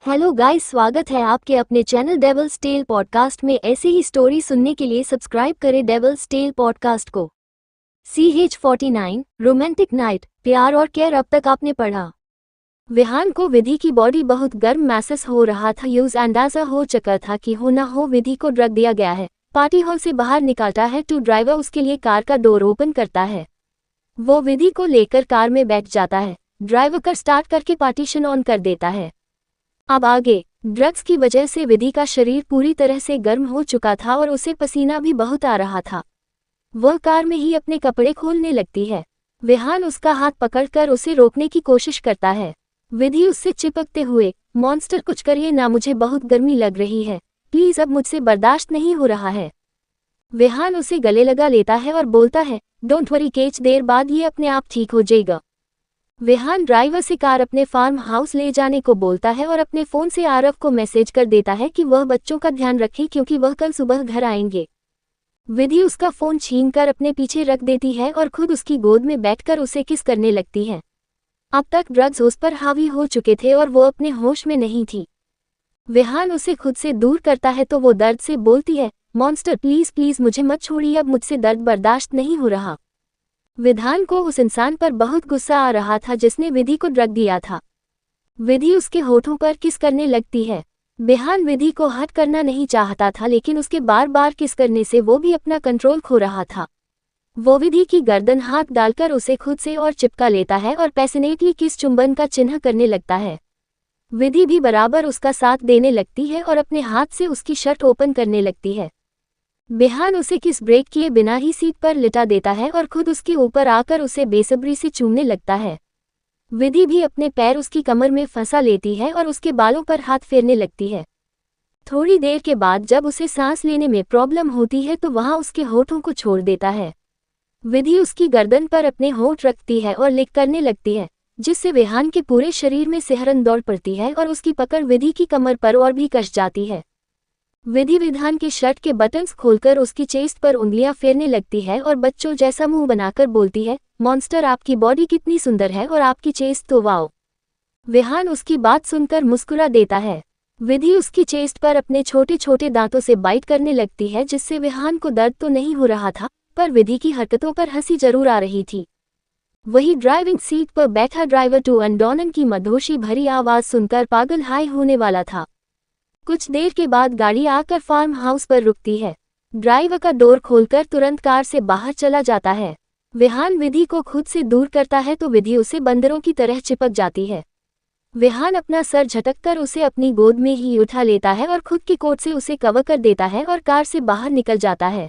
Hello guys, स्वागत है आपके अपने चैनल डेविल्स टेल पॉडकास्ट में। ऐसे ही स्टोरी सुनने के लिए सब्सक्राइब करें डेविल्स टेल पॉडकास्ट को। CH49 रोमांटिक नाइट, प्यार और केयर। अब तक आपने पढ़ा। विहान को विधि की बॉडी बहुत गर्म महसूस हो रहा था। यूज अंदाजा हो चुका था कि हो ना हो विधि को ड्रग दिया गया है। पार्टी हॉल से बाहर निकलता है तो ड्राइवर उसके लिए कार का डोर ओपन करता है। वो विधि को लेकर कार में बैठ जाता है। ड्राइवर कार स्टार्ट करके पार्टीशन ऑन कर देता है। अब आगे, ड्रग्स की वजह से विधि का शरीर पूरी तरह से गर्म हो चुका था और उसे पसीना भी बहुत आ रहा था। वह कार में ही अपने कपड़े खोलने लगती है। विहान उसका हाथ पकड़कर उसे रोकने की कोशिश करता है। विधि उससे चिपकते हुए, मॉन्स्टर कुछ करिए ना, मुझे बहुत गर्मी लग रही है, प्लीज अब मुझसे बर्दाश्त नहीं हो रहा है। विहान उसे गले लगा लेता है और बोलता है, डोंट वरी केच, देर बाद ये अपने आप ठीक हो जाएगा। विहान ड्राइवर से कार अपने फार्म हाउस ले जाने को बोलता है और अपने फ़ोन से आरव को मैसेज कर देता है कि वह बच्चों का ध्यान रखे क्योंकि वह कल सुबह घर आएंगे। विधि उसका फ़ोन छीनकर अपने पीछे रख देती है और खुद उसकी गोद में बैठकर उसे किस करने लगती है। अब तक ड्रग्स उस पर हावी हो चुके थे और वो अपने होश में नहीं थी। विहान उसे खुद से दूर करता है तो वो दर्द से बोलती है, मॉन्स्टर प्लीज़ प्लीज़ मुझे मत छोड़िए, अब मुझसे दर्द बर्दाश्त नहीं हो रहा। विधान को उस इंसान पर बहुत गुस्सा आ रहा था जिसने विधि को ड्रग दिया था। विधि उसके होठों पर किस करने लगती है। विहान विधि को हट करना नहीं चाहता था लेकिन उसके बार बार किस करने से वो भी अपना कंट्रोल खो रहा था। वो विधि की गर्दन हाथ डालकर उसे खुद से और चिपका लेता है और पैशनेटली किस चुंबन का चिन्ह करने लगता है। विधि भी बराबर उसका साथ देने लगती है और अपने हाथ से उसकी शर्ट ओपन करने लगती है। विहान उसे किस ब्रेक किए बिना ही सीट पर लिटा देता है और खुद उसके ऊपर आकर उसे बेसब्री से चूमने लगता है। विधि भी अपने पैर उसकी कमर में फंसा लेती है और उसके बालों पर हाथ फेरने लगती है। थोड़ी देर के बाद जब उसे सांस लेने में प्रॉब्लम होती है तो वहां उसके होठों को छोड़ देता है। विधि उसकी गर्दन पर अपने होठ रखती है और लिक करने लगती है, जिससे विहान के पूरे शरीर में सिहरन दौड़ पड़ती है और उसकी पकड़ विधि की कमर पर और भी कस जाती है। विधि विधान के शर्ट के बटन्स खोलकर उसकी चेस्ट पर उंगलियां फेरने लगती है और बच्चों जैसा मुंह बनाकर बोलती है, मॉन्स्टर आपकी बॉडी कितनी सुंदर है और आपकी चेस्ट तो वाओ। विहान उसकी बात सुनकर मुस्कुरा देता है। विधि उसकी चेस्ट पर अपने छोटे छोटे दांतों से बाइट करने लगती है जिससे विहान को दर्द तो नहीं हो रहा था, पर विधि की हरकतों पर हंसी जरूर आ रही थी। वही ड्राइविंग सीट पर बैठा ड्राइवर टू अंडोनन की मधोशी भरी आवाज सुनकर पागल हाई होने वाला था। कुछ देर के बाद गाड़ी आकर फार्म हाउस पर रुकती है। ड्राइवर का डोर खोलकर तुरंत कार से बाहर चला जाता है। विहान विधि को खुद से दूर करता है तो विधि उसे बंदरों की तरह चिपक जाती है। विहान अपना सर झटककर उसे अपनी गोद में ही उठा लेता है और खुद की कोट से उसे कवर कर देता है और कार से बाहर निकल जाता है।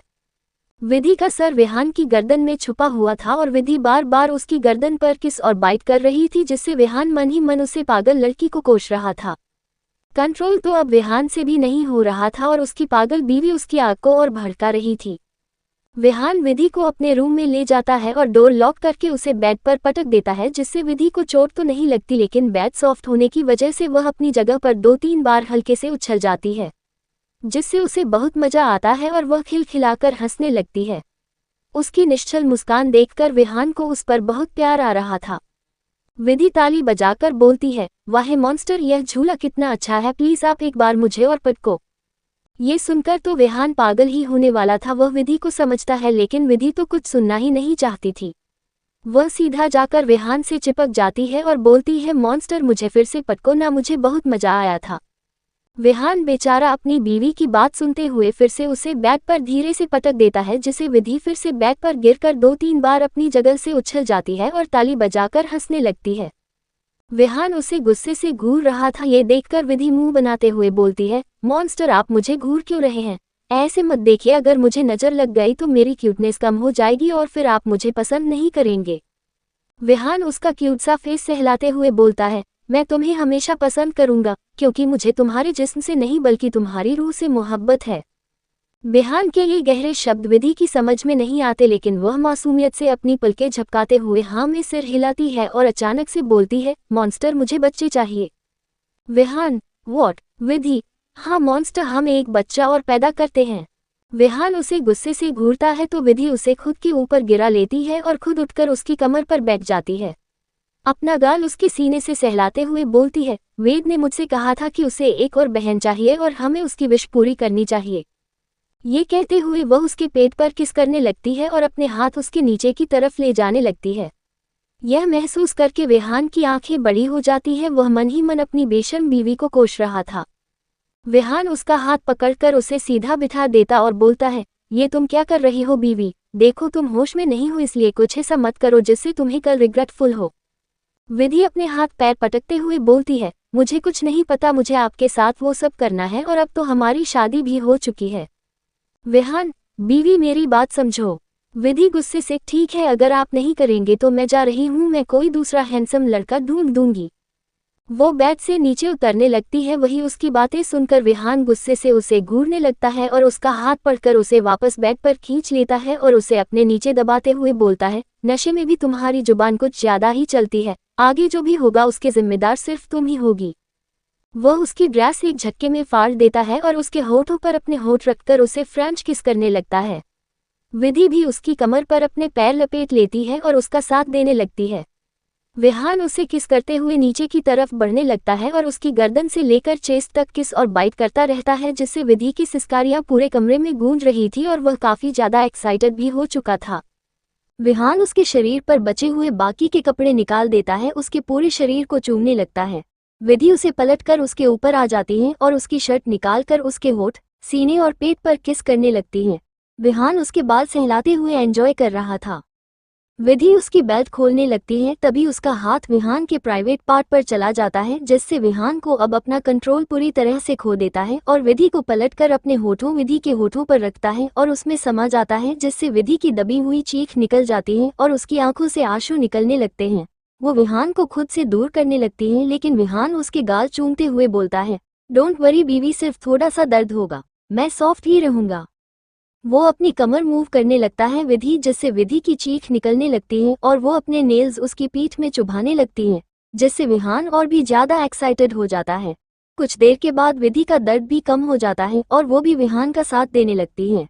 विधि का सर विहान की गर्दन में छुपा हुआ था और विधि बार बार उसकी गर्दन पर किस और बाइट कर रही थी जिससे विहान मन ही मन उसे पागल लड़की को कोस रहा था। कंट्रोल तो अब विहान से भी नहीं हो रहा था और उसकी पागल बीवी उसकी आग को और भड़का रही थी। विहान विधि को अपने रूम में ले जाता है और डोर लॉक करके उसे बेड पर पटक देता है जिससे विधि को चोट तो नहीं लगती लेकिन बेड सॉफ्ट होने की वजह से वह अपनी जगह पर 2-3 बार हल्के से उछल जाती है, जिससे उसे बहुत मजा आता है और वह खिलखिलाकर हंसने लगती है। उसकी निश्चल मुस्कान देखकर विहान को उस पर बहुत प्यार आ रहा था। विधि ताली बजाकर बोलती है, वाह मॉन्स्टर, यह झूला कितना अच्छा है, प्लीज आप एक बार मुझे और पटको। ये सुनकर तो विहान पागल ही होने वाला था। वह विधि को समझता है लेकिन विधि तो कुछ सुनना ही नहीं चाहती थी। वह सीधा जाकर विहान से चिपक जाती है और बोलती है, मॉन्स्टर मुझे फिर से पटको ना, मुझे बहुत मजा आया था। विहान बेचारा अपनी बीवी की बात सुनते हुए फिर से उसे बेड पर धीरे से पटक देता है जिसे विधि फिर से बेड पर गिरकर 2-3 बार अपनी जगह से उछल जाती है और ताली बजाकर हंसने लगती है। विहान उसे गुस्से से घूर रहा था। ये देखकर विधि मुंह बनाते हुए बोलती है, मॉन्स्टर आप मुझे घूर क्यों रहे हैं? ऐसे मत देखिए, अगर मुझे नजर लग गई तो मेरी क्यूटनेस कम हो जाएगी और फिर आप मुझे पसंद नहीं करेंगे। विहान उसका क्यूट सा फेस सहलाते हुए बोलता है, मैं तुम्हें हमेशा पसंद करूंगा क्योंकि मुझे तुम्हारे जिस्म से नहीं बल्कि तुम्हारी रूह से मोहब्बत है। विहान के ये गहरे शब्द विधि की समझ में नहीं आते लेकिन वह मासूमियत से अपनी पलकें झपकाते हुए हाँ में सिर हिलाती है और अचानक से बोलती है, मॉन्स्टर मुझे बच्चे चाहिए। विहान, व्हाट? विधि, हाँ मॉन्स्टर, हम एक बच्चा और पैदा करते हैं। विहान उसे गुस्से से घूरता है तो विधि उसे खुद के ऊपर गिरा लेती है और खुद उठकर उसकी कमर पर बैठ जाती है। अपना गाल उसके सीने से सहलाते हुए बोलती है, वेद ने मुझसे कहा था कि उसे एक और बहन चाहिए और हमें उसकी विश पूरी करनी चाहिए। ये कहते हुए वह उसके पेट पर किस करने लगती है और अपने हाथ उसके नीचे की तरफ ले जाने लगती है। यह महसूस करके विहान की आंखें बड़ी हो जाती हैं। वह मन ही मन अपनी बेशर्म बीवी को कोस रहा था। विहान उसका हाथ पकड़कर उसे सीधा बिठा देता और बोलता है, ये तुम क्या कर रही हो बीवी? देखो तुम होश में नहीं हो, इसलिए कुछ ऐसा मत करो जिससे तुम्हें कल रिग्रेटफुल हो। विधि अपने हाथ पैर पटकते हुए बोलती है, मुझे कुछ नहीं पता, मुझे आपके साथ वो सब करना है और अब तो हमारी शादी भी हो चुकी है। विहान, बीवी मेरी बात समझो। विधि गुस्से से, ठीक है अगर आप नहीं करेंगे तो मैं जा रही हूँ, मैं कोई दूसरा हैंडसम लड़का ढूंढ दूंगी। वो बेड से नीचे उतरने लगती है। वही उसकी बातें सुनकर विहान गुस्से से उसे घूरने लगता है और उसका हाथ पकड़कर उसे वापस बेड पर खींच लेता है और उसे अपने नीचे दबाते हुए बोलता है, नशे में भी तुम्हारी जुबान कुछ ज्यादा ही चलती है, आगे जो भी होगा उसके जिम्मेदार सिर्फ तुम ही होगी। वह उसकी ड्रेस एक झटके में फाड़ देता है और उसके होठों पर अपने होठ रखकर उसे फ्रेंच किस करने लगता है। विधि भी उसकी कमर पर अपने पैर लपेट लेती है और उसका साथ देने लगती है। विहान उसे किस करते हुए नीचे की तरफ बढ़ने लगता है और उसकी गर्दन से लेकर चेस्ट तक किस और बाइट करता रहता है, जिससे विधि की सिसकारियां पूरे कमरे में गूंज रही थी और वह काफी ज्यादा एक्साइटेड भी हो चुका था। विहान उसके शरीर पर बचे हुए बाकी के कपड़े निकाल देता है, उसके पूरे शरीर को चूमने लगता है। विधि उसे पलटकर उसके ऊपर आ जाती है और उसकी शर्ट निकालकर उसके होठ, सीने और पेट पर किस करने लगती है। विहान उसके बाल सहलाते हुए एंजॉय कर रहा था। विधि उसकी बेल्ट खोलने लगती है, तभी उसका हाथ विहान के प्राइवेट पार्ट पर चला जाता है, जिससे विहान को अब अपना कंट्रोल पूरी तरह से खो देता है और विधि को पलटकर अपने होठों विधि के होठों पर रखता है और उसमें समा जाता है, जिससे विधि की दबी हुई चीख निकल जाती है और उसकी आंखों से आंसू निकलने लगते हैं। वो विहान को खुद से दूर करने लगती है, लेकिन विहान उसके गाल चूमते हुए बोलता है, डोंट वरी बीवी, सिर्फ थोड़ा सा दर्द होगा, मैं सॉफ्ट ही रहूंगा। वो अपनी कमर मूव करने लगता है विधि, जिससे विधि की चीख निकलने लगती है और वो अपने नेल्स उसकी पीठ में चुभाने लगती हैं, जिससे विहान और भी ज्यादा एक्साइटेड हो जाता है। कुछ देर के बाद विधि का दर्द भी कम हो जाता है और वो भी विहान का साथ देने लगती है।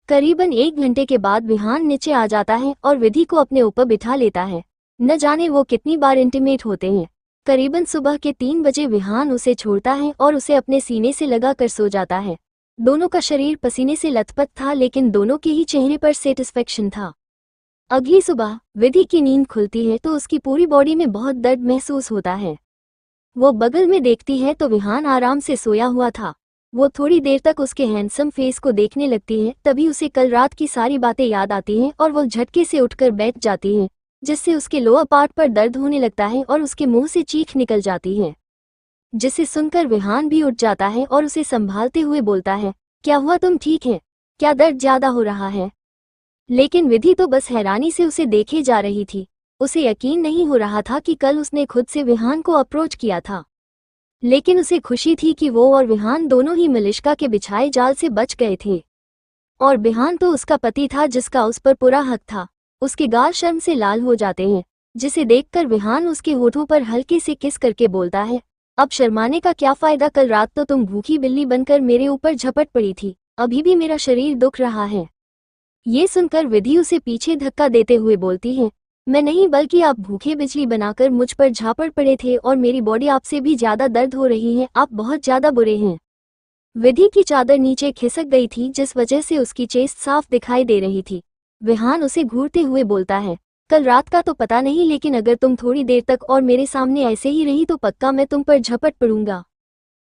करीबन 1 घंटे के बाद विहान नीचे आ जाता है और विधि को अपने ऊपर बिठा लेता है। न जाने वो कितनी बार इंटीमेट होते हैं। करीबन सुबह के 3 बजे विहान उसे छोड़ता है और उसे अपने सीने से लगा कर सो जाता है। दोनों का शरीर पसीने से लथपथ था, लेकिन दोनों के ही चेहरे पर सेटिस्फेक्शन था। अगली सुबह विधि की नींद खुलती है तो उसकी पूरी बॉडी में बहुत दर्द महसूस होता है। वो बगल में देखती है तो विहान आराम से सोया हुआ था। वो थोड़ी देर तक उसके हैंडसम फेस को देखने लगती है, तभी उसे कल रात की सारी बातें याद आती हैं और वो झटके से उठकर बैठ जाती है, जिससे उसके लोअर पार्ट पर दर्द होने लगता है और उसके मुंह से चीख निकल जाती है। जिसे सुनकर विहान भी उठ जाता है और उसे संभालते हुए बोलता है, क्या हुआ, तुम ठीक है? क्या दर्द ज्यादा हो रहा है? लेकिन विधि तो बस हैरानी से उसे देखे जा रही थी। उसे यकीन नहीं हो रहा था कि कल उसने खुद से विहान को अप्रोच किया था। लेकिन उसे खुशी थी कि वो और विहान दोनों ही मलिष्का के बिछाए जाल से बच गए थे। और विहान तो उसका पति था जिसका उस पर पूरा हक था। उसके गाल शर्म से लाल हो जाते हैं, जिसे देखकर विहान उसके होठों पर हल्के से किस करके बोलता है, अब शर्माने का क्या फायदा, कल रात तो तुम भूखी बिल्ली बनकर मेरे ऊपर झपट पड़ी थी, अभी भी मेरा शरीर दुख रहा है। ये सुनकर विधि उसे पीछे धक्का देते हुए बोलती है, मैं नहीं बल्कि आप भूखे बिजली बनाकर मुझ पर झापड़ पड़े थे और मेरी बॉडी आपसे भी ज्यादा दर्द हो रही है, आप बहुत ज्यादा बुरे हैं। विधि की चादर नीचे खिसक गई थी, जिस वजह से उसकी चेस्ट साफ दिखाई दे रही थी। विहान उसे घूरते हुए बोलता है, कल रात का तो पता नहीं, लेकिन अगर तुम थोड़ी देर तक और मेरे सामने ऐसे ही रही तो पक्का मैं तुम पर झपट पड़ूंगा।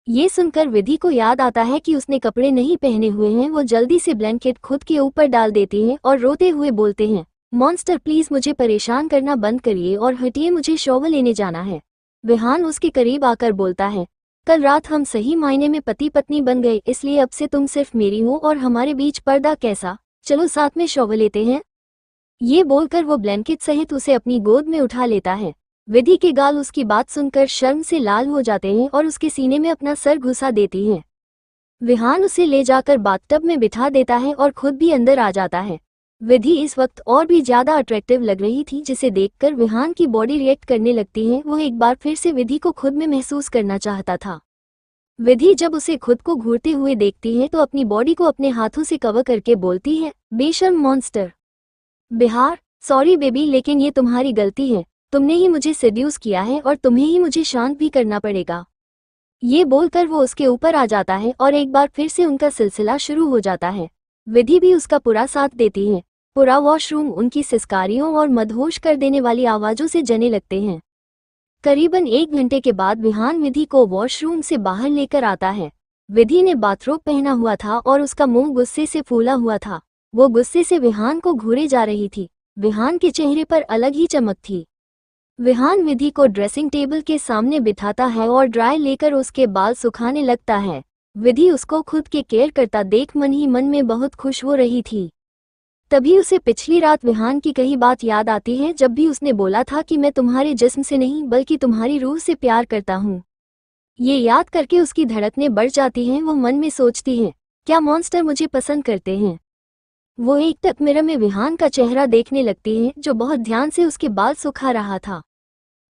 ये सुनकर विधि को याद आता है कि उसने कपड़े नहीं पहने हुए हैं। वो जल्दी से ब्लैंकेट खुद के ऊपर डाल देती हैं और रोते हुए बोलते हैं, मॉन्स्टर प्लीज मुझे परेशान करना बंद करिए और हटिए, मुझे शॉवर लेने जाना है। विहान उसके करीब आकर बोलता है, कल रात हम सही मायने में पति पत्नी बन गए, इसलिए अब से तुम सिर्फ मेरी हो और हमारे बीच पर्दा कैसा, चलो साथ में शॉवर लेते हैं। ये बोलकर वो ब्लैंकेट सहित उसे अपनी गोद में उठा लेता है। विधि के गाल उसकी बात सुनकर शर्म से लाल हो जाते हैं और उसके सीने में अपना सर घुसा देती हैं। विहान उसे ले जाकर बाथटब में बिठा देता है और खुद भी अंदर आ जाता है। विधि इस वक्त और भी ज्यादा अट्रैक्टिव लग रही थी, जिसे देखकर विहान की बॉडी रिएक्ट करने लगती है। वो एक बार फिर से विधि को खुद में महसूस करना चाहता था। विधि जब उसे खुद को घूरते हुए देखती है तो अपनी बॉडी को अपने हाथों से कवर करके बोलती है, बेशर्म मॉन्स्टर। बिहार, सॉरी बेबी, लेकिन ये तुम्हारी गलती है। तुमने ही मुझे सेड्यूस किया है और तुम्हें ही मुझे शांत भी करना पड़ेगा। ये बोलकर वो उसके ऊपर आ जाता है और एक बार फिर से उनका सिलसिला शुरू हो जाता है। विधि भी उसका पूरा साथ देती है। पूरा वॉशरूम उनकी सिसकारियों और मदहोश कर देने वाली आवाज़ों से जने लगते हैं। करीबन 1 घंटे के बाद विहान विधि को वॉशरूम से बाहर लेकर आता है। विधि ने बाथरोब पहना हुआ था और उसका मुंह गुस्से से फूला हुआ था। वो गुस्से से विहान को घूरे जा रही थी। विहान के चेहरे पर अलग ही चमक थी। विहान विधि को ड्रेसिंग टेबल के सामने बिठाता है और ड्राई लेकर उसके बाल सुखाने लगता है। विधि उसको खुद के केयर करता देख मन ही मन में बहुत खुश हो रही थी। तभी उसे पिछली रात विहान की कही बात याद आती है, जब भी उसने बोला था कि मैं तुम्हारे जिस्म से नहीं बल्कि तुम्हारी रूह से प्यार करता हूँ। ये याद करके उसकी धड़कनें बढ़ जाती हैं। वो मन में सोचती है, क्या मॉन्स्टर मुझे पसंद करते हैं। वो एक टक मिरर में विहान का चेहरा देखने लगती है, जो बहुत ध्यान से उसके बाल सुखा रहा था।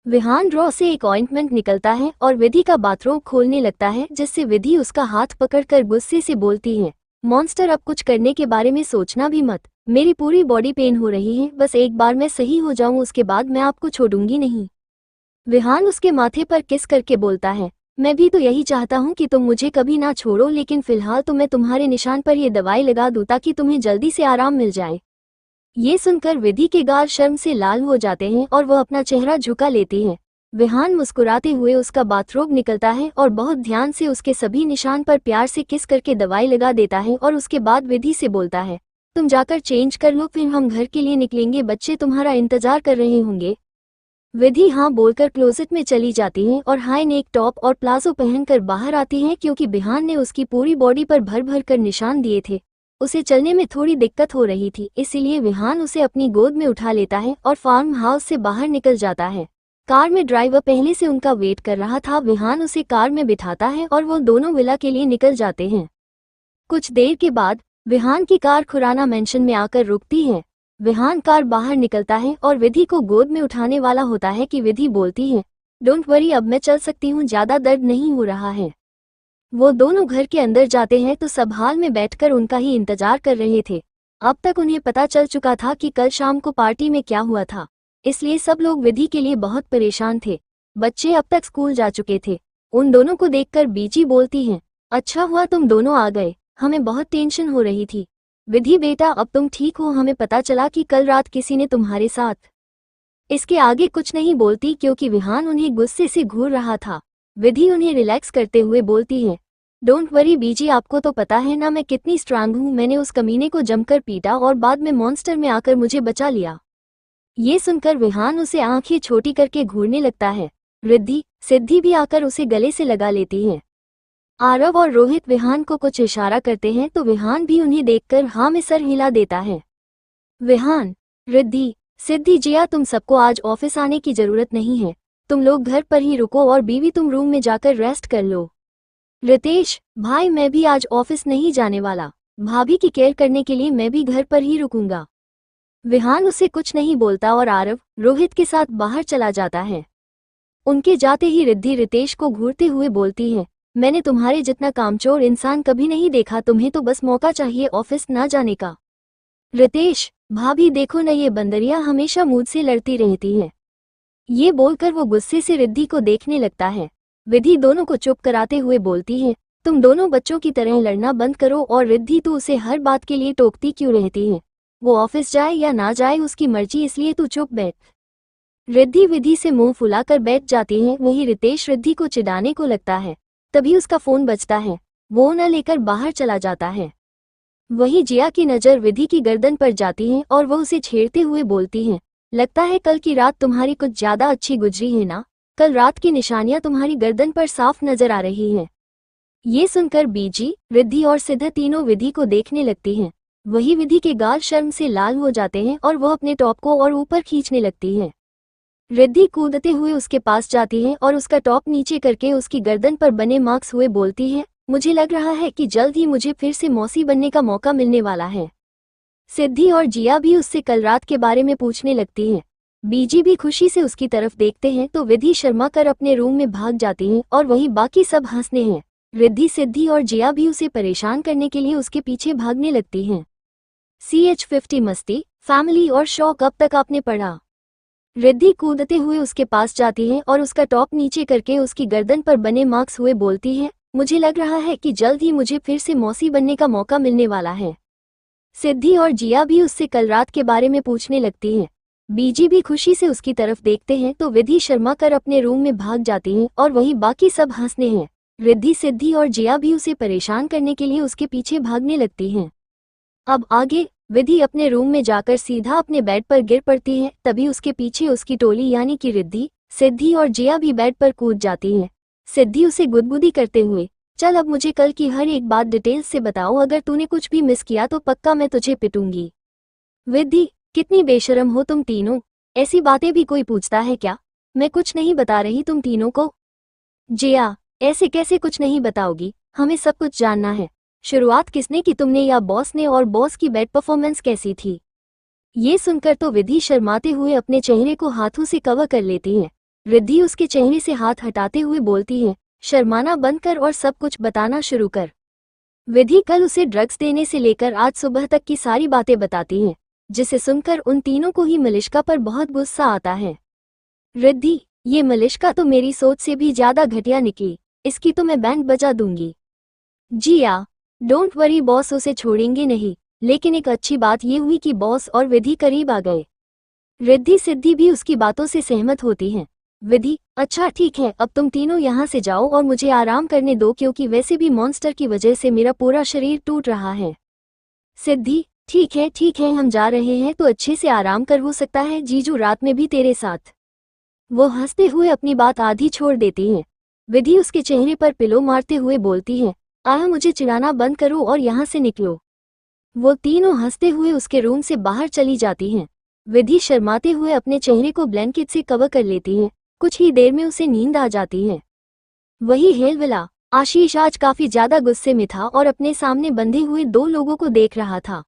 विहान ड्रॉ से एक ऑइंटमेंट निकलता है और विधि का बाथरोब खोलने लगता है, जिससे विधि उसका हाथ पकड़कर गुस्से से बोलती है, मॉन्स्टर अब कुछ करने के बारे में सोचना भी मत। मेरी पूरी बॉडी पेन हो रही है, बस एक बार मैं सही हो जाऊं उसके बाद मैं आपको छोड़ूंगी नहीं। विहान उसके माथे पर किस करके बोलता है, मैं भी तो यही चाहता हूं कि तुम मुझे कभी ना छोड़ो, लेकिन फिलहाल तो मैं तुम्हारे निशान पर ये दवाई लगा दूं ताकि तुम्हें जल्दी से आराम मिल जाए। ये सुनकर विधि के गाल शर्म से लाल हो जाते हैं और वह अपना चेहरा झुका लेती है। विहान मुस्कुराते हुए उसका बाथरोब निकलता है और बहुत ध्यान से उसके सभी निशान पर प्यार से किस करके दवाई लगा देता है और उसके बाद विधि से बोलता है, तुम जाकर चेंज कर लो, फिर हम घर के लिए निकलेंगे, बच्चे तुम्हारा इंतजार कर रहे होंगे। विधि हाँ बोलकर क्लोजेट में चली जाती है और हाई नेक टॉप और प्लाजो पहनकर बाहर आती है, क्योंकि विहान ने उसकी पूरी बॉडी पर भर भर कर निशान दिए थे। उसे चलने में थोड़ी दिक्कत हो रही थी, इसीलिए विहान उसे अपनी गोद में उठा लेता है और फार्म हाउस से बाहर निकल जाता है। कार में ड्राइवर पहले से उनका वेट कर रहा था। विहान उसे कार में बिठाता है और वो दोनों विला के लिए निकल जाते हैं। कुछ देर के बाद विहान की कार खुराना मेंशन में आकर रुकती है। विहान कार बाहर निकलता है और विधि को गोद में उठाने वाला होता है कि विधि बोलती है, डोंट वरी, अब मैं चल सकती हूँ, ज्यादा दर्द नहीं हो रहा है। वो दोनों घर के अंदर जाते हैं तो सब हाल में बैठकर उनका ही इंतजार कर रहे थे। अब तक उन्हें पता चल चुका था कि कल शाम को पार्टी में क्या हुआ था, इसलिए सब लोग विधि के लिए बहुत परेशान थे। बच्चे अब तक स्कूल जा चुके थे। उन दोनों को देखकर बीजी बोलती हैं, अच्छा हुआ तुम दोनों आ गए, हमें बहुत टेंशन हो रही थी। विधि बेटा, अब तुम ठीक हो, हमें पता चला कि कल रात किसी ने तुम्हारे साथ। इसके आगे कुछ नहीं बोलती क्योंकि विहान उन्हें गुस्से से घूर रहा था। विधि उन्हें रिलैक्स करते हुए बोलती है, डोंट वरी बीजी, आपको तो पता है ना मैं कितनी स्ट्रांग हूँ। मैंने उस कमीने को जमकर पीटा और बाद में मॉन्स्टर में आकर मुझे बचा लिया। ये सुनकर विहान उसे आंखें छोटी करके घूरने लगता है। रिद्धि सिद्धि भी आकर उसे गले से लगा लेती है। आरव और रोहित विहान को कुछ इशारा करते हैं तो विहान भी उन्हें देखकर हाँ में सर हिला देता है। विहान, रिद्धि, सिद्धि, जिया, तुम सबको आज ऑफिस आने की जरूरत नहीं है। तुम लोग घर पर ही रुको और बीवी तुम रूम में जाकर रेस्ट कर लो। रितेश भाई, मैं भी आज ऑफिस नहीं जाने वाला। भाभी की केयर करने के लिए मैं भी घर पर ही रुकूंगा। विहान उसे कुछ नहीं बोलता और आरव रोहित के साथ बाहर चला जाता है। उनके जाते ही रिद्धि रितेश को घूरते हुए बोलती है, मैंने तुम्हारे जितना कामचोर इंसान कभी नहीं देखा, तुम्हें तो बस मौका चाहिए ऑफिस ना जाने का। रितेश भाभी देखो न, ये बंदरिया हमेशा मुझसे लड़ती रहती है। ये बोलकर वो गुस्से से रिद्धि को देखने लगता है। विधि दोनों को चुप कराते हुए बोलती है, तुम दोनों बच्चों की तरह लड़ना बंद करो। और रिद्धि, तू उसे हर बात के लिए टोकती क्यों रहती है? वो ऑफिस जाए या ना जाए उसकी मर्जी, इसलिए तू चुप बैठ। रिद्धि विधि से मुंह फुलाकर बैठ जाती है। वही रितेश रिद्धि को चिढ़ाने को लगता है। तभी उसका फोन बजता है। वो न लेकर बाहर चला जाता है। वही जिया की नज़र विधि की गर्दन पर जाती है और वह उसे छेड़ते हुए बोलती है, लगता है कल की रात तुम्हारी कुछ ज्यादा अच्छी गुजरी है ना? कल रात की निशानियां तुम्हारी गर्दन पर साफ नजर आ रही हैं। ये सुनकर बीजी, रिद्धि और सिद्ध तीनों विधि को देखने लगती हैं। वही विधि के गाल शर्म से लाल हो जाते हैं और वह अपने टॉप को और ऊपर खींचने लगती है। रिद्धि कूदते हुए उसके पास जाती है और उसका टॉप नीचे करके उसकी गर्दन पर बने मार्क्स हुए बोलती है, मुझे लग रहा है कि जल्द ही मुझे फिर से मौसी बनने का मौका मिलने वाला है। सिद्धि और जिया भी उससे कल रात के बारे में पूछने लगती हैं। बीजी भी खुशी से उसकी तरफ देखते हैं तो विधि शर्मा कर अपने रूम में भाग जाती हैं और वहीं बाकी सब हंसने हैं। रिद्धि, सिद्धि और जिया भी उसे परेशान करने के लिए उसके पीछे भागने लगती हैं। CH50 मस्ती, फैमिली और शौक अब तक आपने पढ़ा। रिद्धि कूदते हुए उसके पास जाती है और उसका टॉप नीचे करके उसकी गर्दन पर बने मार्क्स हुए बोलती है, मुझे लग रहा है कि जल्द ही मुझे फिर से मौसी बनने का मौका मिलने वाला है। सिद्धि और जिया भी उससे कल रात के बारे में पूछने लगती हैं। बीजी भी खुशी से उसकी तरफ देखते हैं तो विधि शर्मा कर अपने रूम में भाग जाती हैं और वहीं बाकी सब हंसने हैं। रिद्धि, सिद्धि और जिया भी उसे परेशान करने के लिए उसके पीछे भागने लगती हैं। अब आगे विधि अपने रूम में जाकर सीधा अपने बेड पर गिर पड़ती है। तभी उसके पीछे उसकी टोली यानी कि रिद्धि, सिद्धि और जिया भी बेड पर कूद जाती हैं। सिद्धि उसे गुदगुदी करते हुए, चल अब मुझे कल की हर एक बात डिटेल्स से बताओ, अगर तूने कुछ भी मिस किया तो पक्का मैं तुझे पिटूंगी। विधि, कितनी बेशरम हो तुम तीनों, ऐसी बातें भी कोई पूछता है क्या? मैं कुछ नहीं बता रही तुम तीनों को। जिया, ऐसे कैसे कुछ नहीं बताओगी, हमें सब कुछ जानना है। शुरुआत किसने की, तुमने या बॉस ने? और बॉस की बेड परफॉर्मेंस कैसी थी? ये सुनकर तो विधि शर्माते हुए अपने चेहरे को हाथों से कवर कर लेती है। रिद्धि उसके चेहरे से हाथ हटाते हुए बोलती है, शर्माना बंद कर और सब कुछ बताना शुरू कर। विधि कल उसे ड्रग्स देने से लेकर आज सुबह तक की सारी बातें बताती है, जिसे सुनकर उन तीनों को ही मलिष्का पर बहुत गुस्सा आता है। रिद्धि, ये मलिष्का तो मेरी सोच से भी ज्यादा घटिया निकली, इसकी तो मैं बैंड बजा दूंगी। जिया, डोंट वरी बॉस, उसे छोड़ेंगे नहीं, लेकिन एक अच्छी बात ये हुई कि बॉस और विधि करीब आ गए। रिद्धि सिद्धि भी उसकी बातों से सहमत होती हैं। विधि, अच्छा ठीक है, अब तुम तीनों यहाँ से जाओ और मुझे आराम करने दो, क्योंकि वैसे भी मॉन्स्टर की वजह से मेरा पूरा शरीर टूट रहा है। सिद्धि, ठीक है हम जा रहे हैं तो अच्छे से आराम कर, हो सकता है जीजू रात में भी तेरे साथ। वो हंसते हुए अपनी बात आधी छोड़ देती है। विधि उसके चेहरे पर पिलो मारते हुए बोलती है, आह मुझे चिढ़ाना बंद करो और यहाँ से निकलो। वो तीनों हंसते हुए उसके रूम से बाहर चली जाती हैं। विधि शर्माते हुए अपने चेहरे को ब्लैंकेट से कवर कर लेती है। कुछ ही देर में उसे नींद आ जाती है। वही हेलविला आशीष आज काफी ज्यादा गुस्से में था और अपने सामने बंधे हुए दो लोगों को देख रहा था।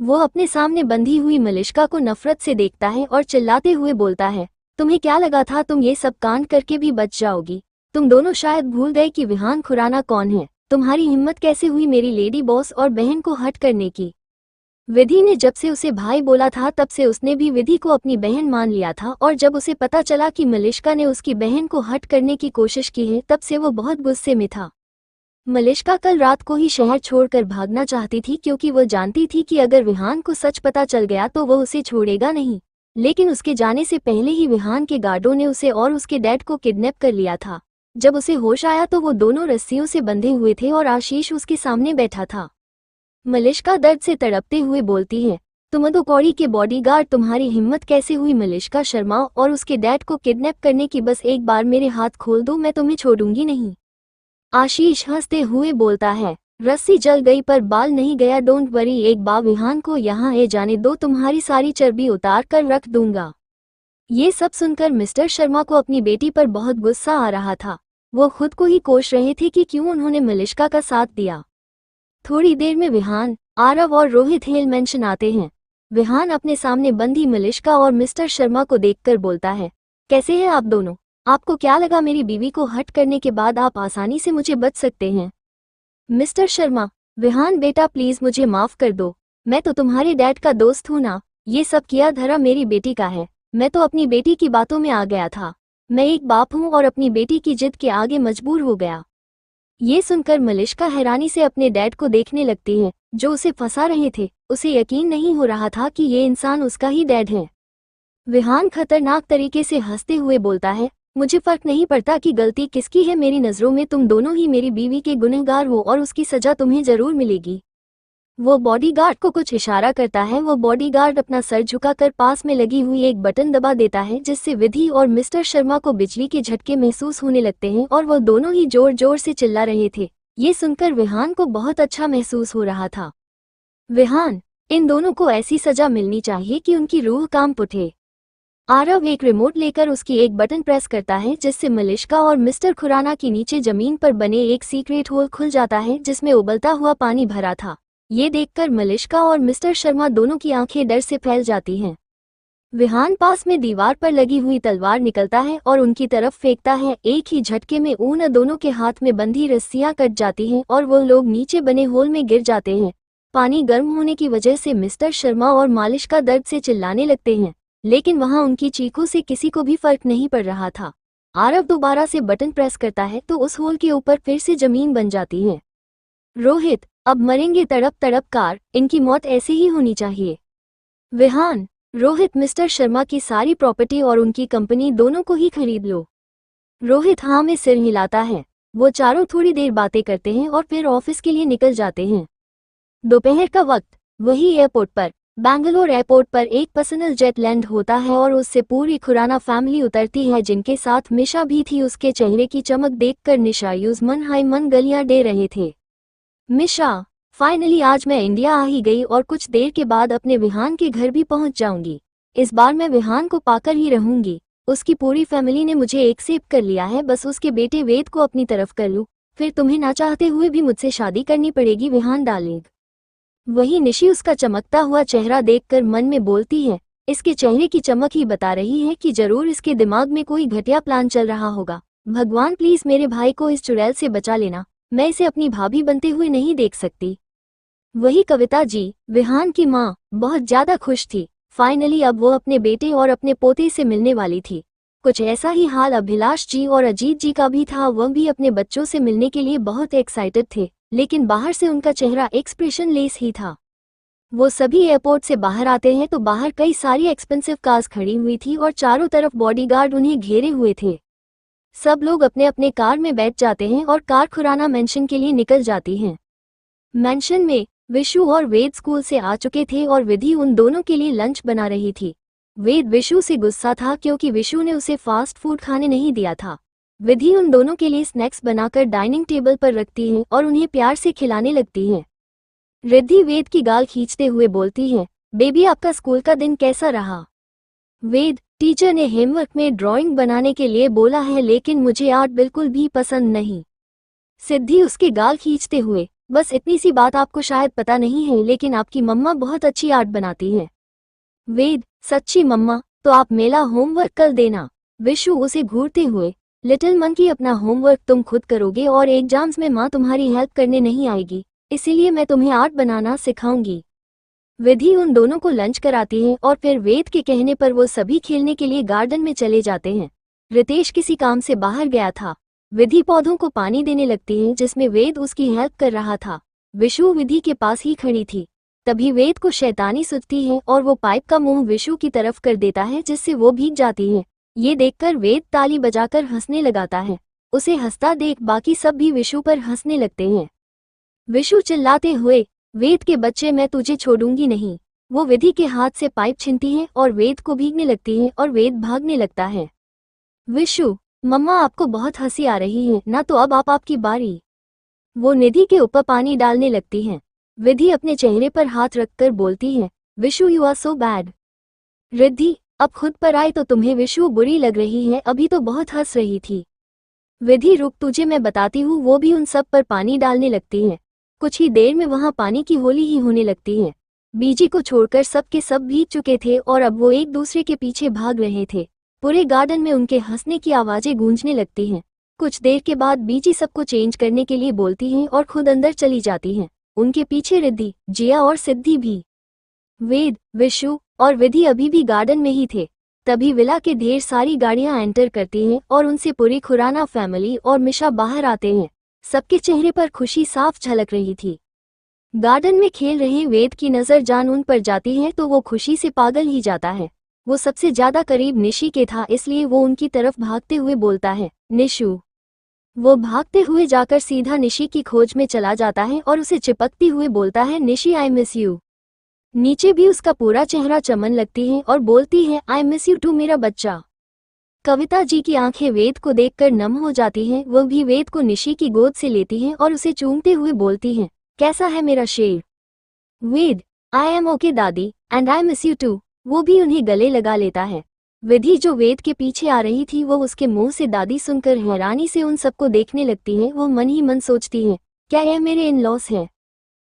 वो अपने सामने बंधी हुई मलिष्का को नफरत से देखता है और चिल्लाते हुए बोलता है, तुम्हें क्या लगा था तुम ये सब कांड करके भी बच जाओगी? तुम दोनों शायद भूल गए कि विहान खुराना कौन है। तुम्हारी हिम्मत कैसे हुई मेरी लेडी बॉस और बहन को हट करने की? विधि ने जब से उसे भाई बोला था तब से उसने भी विधि को अपनी बहन मान लिया था, और जब उसे पता चला कि मलिष्का ने उसकी बहन को हट करने की कोशिश की है तब से वो बहुत गुस्से में था। मलिष्का कल रात को ही शहर छोड़कर भागना चाहती थी, क्योंकि वो जानती थी कि अगर विहान को सच पता चल गया तो वो उसे छोड़ेगा नहीं। लेकिन उसके जाने से पहले ही विहान के गार्डों ने उसे और उसके डैड को किडनैप कर लिया था। जब उसे होश आया तो वो दोनों रस्सियों से बंधे हुए थे और आशीष उसके सामने बैठा था। मलिष्का दर्द से तड़पते हुए बोलती है, तुम तो कौड़ी के बॉडीगार्ड, तुम्हारी हिम्मत कैसे हुई मलिष्का शर्मा और उसके डैड को किडनैप करने की? बस एक बार मेरे हाथ खोल दो, मैं तुम्हें छोड़ूंगी नहीं। आशीष हंसते हुए बोलता है, रस्सी जल गई पर बाल नहीं गया, डोंट वरी, एक बार विहान को यहाँ ए जाने दो, तुम्हारी सारी चर्बी उतार कर रख दूंगा। ये सब सुनकर मिस्टर शर्मा को अपनी बेटी पर बहुत गुस्सा आ रहा था। वो खुद को ही कोस रहे थे कि क्यों उन्होंने मलिष्का का साथ दिया। थोड़ी देर में विहान, आरव और रोहित हेल मेंशन आते हैं। विहान अपने सामने बंधी मलिष्का और मिस्टर शर्मा को देखकर बोलता है, कैसे हैं आप दोनों? आपको क्या लगा मेरी बीवी को हट करने के बाद आप आसानी से मुझे बच सकते हैं? मिस्टर शर्मा, विहान बेटा प्लीज मुझे माफ कर दो, मैं तो तुम्हारे डैड का दोस्त हूं ना, ये सब किया धरा मेरी बेटी का है। मैं तो अपनी बेटी की बातों में आ गया था। मैं एक बाप हूं और अपनी बेटी की जिद के आगे मजबूर हो गया। ये सुनकर मलिष्का हैरानी से अपने डैड को देखने लगती है, जो उसे फंसा रहे थे। उसे यकीन नहीं हो रहा था कि ये इंसान उसका ही डैड है। विहान खतरनाक तरीके से हंसते हुए बोलता है, मुझे फर्क नहीं पड़ता कि गलती किसकी है, मेरी नज़रों में तुम दोनों ही मेरी बीवी के गुनहगार हो और उसकी सजा तुम्हें जरूर मिलेगी। वो बॉडीगार्ड को कुछ इशारा करता है। वो बॉडीगार्ड अपना सर झुकाकर पास में लगी हुई एक बटन दबा देता है, जिससे विधि और मिस्टर शर्मा को बिजली के झटके महसूस होने लगते हैं और वो दोनों ही जोर जोर से चिल्ला रहे थे। ये सुनकर विहान को बहुत अच्छा महसूस हो रहा था। विहान, इन दोनों को ऐसी सजा मिलनी चाहिए कि उनकी रूह कांप उठे। आरव एक रिमोट लेकर उसकी एक बटन प्रेस करता है, जिससे मलिष्का और मिस्टर खुराना के नीचे जमीन पर बने एक सीक्रेट होल खुल जाता है, जिसमें उबलता हुआ पानी भरा था। ये देखकर मलिष्का और मिस्टर शर्मा दोनों की आंखें डर से फैल जाती हैं। विहान पास में दीवार पर लगी हुई तलवार निकलता है और उनकी तरफ फेंकता है। एक ही झटके में उन दोनों के हाथ में बंधी रस्सियां कट जाती हैं और वो लोग नीचे बने होल में गिर जाते हैं। पानी गर्म होने की वजह से मिस्टर शर्मा और मलिष्का दर्द से चिल्लाने लगते हैं। लेकिन वहां उनकी चीखों से किसी को भी फर्क नहीं पड़ रहा था। आरव दोबारा से बटन प्रेस करता है तो उस होल के ऊपर फिर से जमीन बन जाती है। रोहित, अब मरेंगे तड़प तड़प कार, इनकी मौत ऐसे ही होनी चाहिए। विहान, रोहित, मिस्टर शर्मा की सारी प्रॉपर्टी और उनकी कंपनी दोनों को ही खरीद लो। रोहित हाँ में सिर हिलाता है। वो चारों थोड़ी देर बातें करते हैं और फिर ऑफिस के लिए निकल जाते हैं। दोपहर का वक्त, वही एयरपोर्ट पर, बैंगलोर एयरपोर्ट पर एक पर्सनल जेट लैंड होता है और उससे पूरी खुराना फैमिली उतरती है, जिनके साथ मिशा भी थी। उसके चेहरे की चमक देखकर निशा मन हाय मन गलियां दे रहे थे। मिशा, फाइनली आज मैं इंडिया आ ही गई और कुछ देर के बाद अपने विहान के घर भी पहुंच जाऊंगी। इस बार मैं विहान को पाकर ही रहूंगी। उसकी पूरी फैमिली ने मुझे एक्सेप्ट कर लिया है, बस उसके बेटे वेद को अपनी तरफ कर लूं, फिर तुम्हें ना चाहते हुए भी मुझसे शादी करनी पड़ेगी विहान डार्लिंग। वही निशी उसका चमकता हुआ चेहरा देखकर मन में बोलती है। इसके चेहरे की चमक ही बता रही है कि जरूर इसके दिमाग में कोई घटिया प्लान चल रहा होगा। भगवान प्लीज मेरे भाई को इस चुड़ैल से बचा लेना, मैं इसे अपनी भाभी बनते हुए नहीं देख सकती। वही कविता जी, विहान की माँ, बहुत ज्यादा खुश थी। फाइनली अब वो अपने बेटे और अपने पोते से मिलने वाली थी। कुछ ऐसा ही हाल अभिलाष जी और अजीत जी का भी था। वह भी अपने बच्चों से मिलने के लिए बहुत एक्साइटेड थे, लेकिन बाहर से उनका चेहरा एक्सप्रेशन लेस ही था। वो सभी एयरपोर्ट से बाहर आते हैं तो बाहर कई सारी एक्सपेंसिव कार्स खड़ी हुई थी और चारों तरफ बॉडीगार्ड उन्हें घेरे हुए थे। सब लोग अपने अपने कार में बैठ जाते हैं और कार खुराना मेंशन के लिए निकल जाती हैं। मेंशन में विशु और वेद स्कूल से आ चुके थे और विधि उन दोनों के लिए लंच बना रही थी। वेद विशु से गुस्सा था क्योंकि विशु ने उसे फास्ट फूड खाने नहीं दिया था। विधि उन दोनों के लिए स्नैक्स बनाकर डाइनिंग टेबल पर रखती है और उन्हें प्यार से खिलाने लगती है। रिद्धि वेद की गाल खींचते हुए बोलती है, बेबी आपका स्कूल का दिन कैसा रहा? वेद, टीचर ने होमवर्क में ड्राइंग बनाने के लिए बोला है, लेकिन मुझे आर्ट बिल्कुल भी पसंद नहीं। सिद्धि उसके गाल खींचते हुए, बस इतनी सी बात आपको शायद पता नहीं है, लेकिन आपकी मम्मा बहुत अच्छी आर्ट बनाती है। वेद, सच्ची मम्मा? तो आप मेरा होमवर्क कल देना। विशु उसे घूरते हुए, लिटिल मंकी अपना होमवर्क तुम खुद करोगे और एग्जाम्स में माँ तुम्हारी हेल्प करने नहीं आएगी, इसीलिए मैं तुम्हें आर्ट बनाना सिखाऊंगी। विधि उन दोनों को लंच कराती है और फिर वेद के कहने पर वो सभी खेलने के लिए गार्डन में चले जाते हैं। रितेश किसी काम से बाहर गया था। विधि पौधों को पानी देने लगती है जिसमें वेद उसकी हेल्प कर रहा था। विशु विधि के पास ही खड़ी थी। तभी वेद को शैतानी सुझती है और वो पाइप का मुंह विशु की तरफ कर देता है जिससे वो भीग जाती है। ये देखकर वेद ताली बजाकर हंसने लगाता है। उसे हंसता देख बाकी सब भी विशु पर हंसने लगते हैं। विशु चिल्लाते हुए, वेद के बच्चे मैं तुझे छोड़ूंगी नहीं। वो विधि के हाथ से पाइप छीनती है और वेद को भीगने लगती है और वेद भागने लगता है। विशु, मम्मा आपको बहुत हंसी आ रही है ना, तो अब आपकी बारी। वो निधि के ऊपर पानी डालने लगती है। विधि अपने चेहरे पर हाथ रखकर बोलती है, Vishu you are so bad. Riddhi, अब खुद पर आए तो तुम्हें विशु बुरी लग रही है, अभी तो बहुत हंस रही थी। विधि रुक, तुझे मैं बताती हूँ। वो भी उन सब पर पानी डालने लगती है। कुछ ही देर में वहां पानी की होली ही होने लगती है। बीजी को छोड़कर सब के सब भीग चुके थे और अब वो एक दूसरे के पीछे भाग रहे थे। पूरे गार्डन में उनके हंसने की आवाजें गूंजने लगती हैं। कुछ देर के बाद बीजी सबको चेंज करने के लिए बोलती है और खुद अंदर चली जाती है। उनके पीछे रिद्धि, जिया और सिद्धि भी। वेद, विशु और विधि अभी भी गार्डन में ही थे। तभी विला के ढेर सारी गाड़ियां एंटर करती हैं और उनसे पूरी खुराना फैमिली और मिशा बाहर आते हैं। सबके चेहरे पर खुशी साफ झलक रही थी। गार्डन में खेल रहे वेद की नजर जान उन पर जाती है तो वो खुशी से पागल ही जाता है। वो सबसे ज्यादा करीब निशी के था, इसलिए वो उनकी तरफ भागते हुए बोलता है, निशु। वो भागते हुए जाकर सीधा निशी की खोज में चला जाता है और उसे चिपकती हुए बोलता है, निशी आई मिस यू। नीचे भी उसका पूरा चेहरा चमन लगती है और बोलती है, आई मिस यू टू मेरा बच्चा। कविता जी की आंखें वेद को देखकर नम हो जाती हैं। वो भी वेद को निशी की गोद से लेती हैं और उसे चूमते हुए बोलती हैं, कैसा है मेरा शेर? वेद, आई एम ओके दादी and I miss you too. वो भी उन्हें गले लगा लेता है। विधि जो वेद के पीछे आ रही थी, वो उसके मुंह से दादी सुनकर हैरानी से उन सबको देखने लगती है। वो मन ही मन सोचती है, क्या यह मेरे इन लॉस है?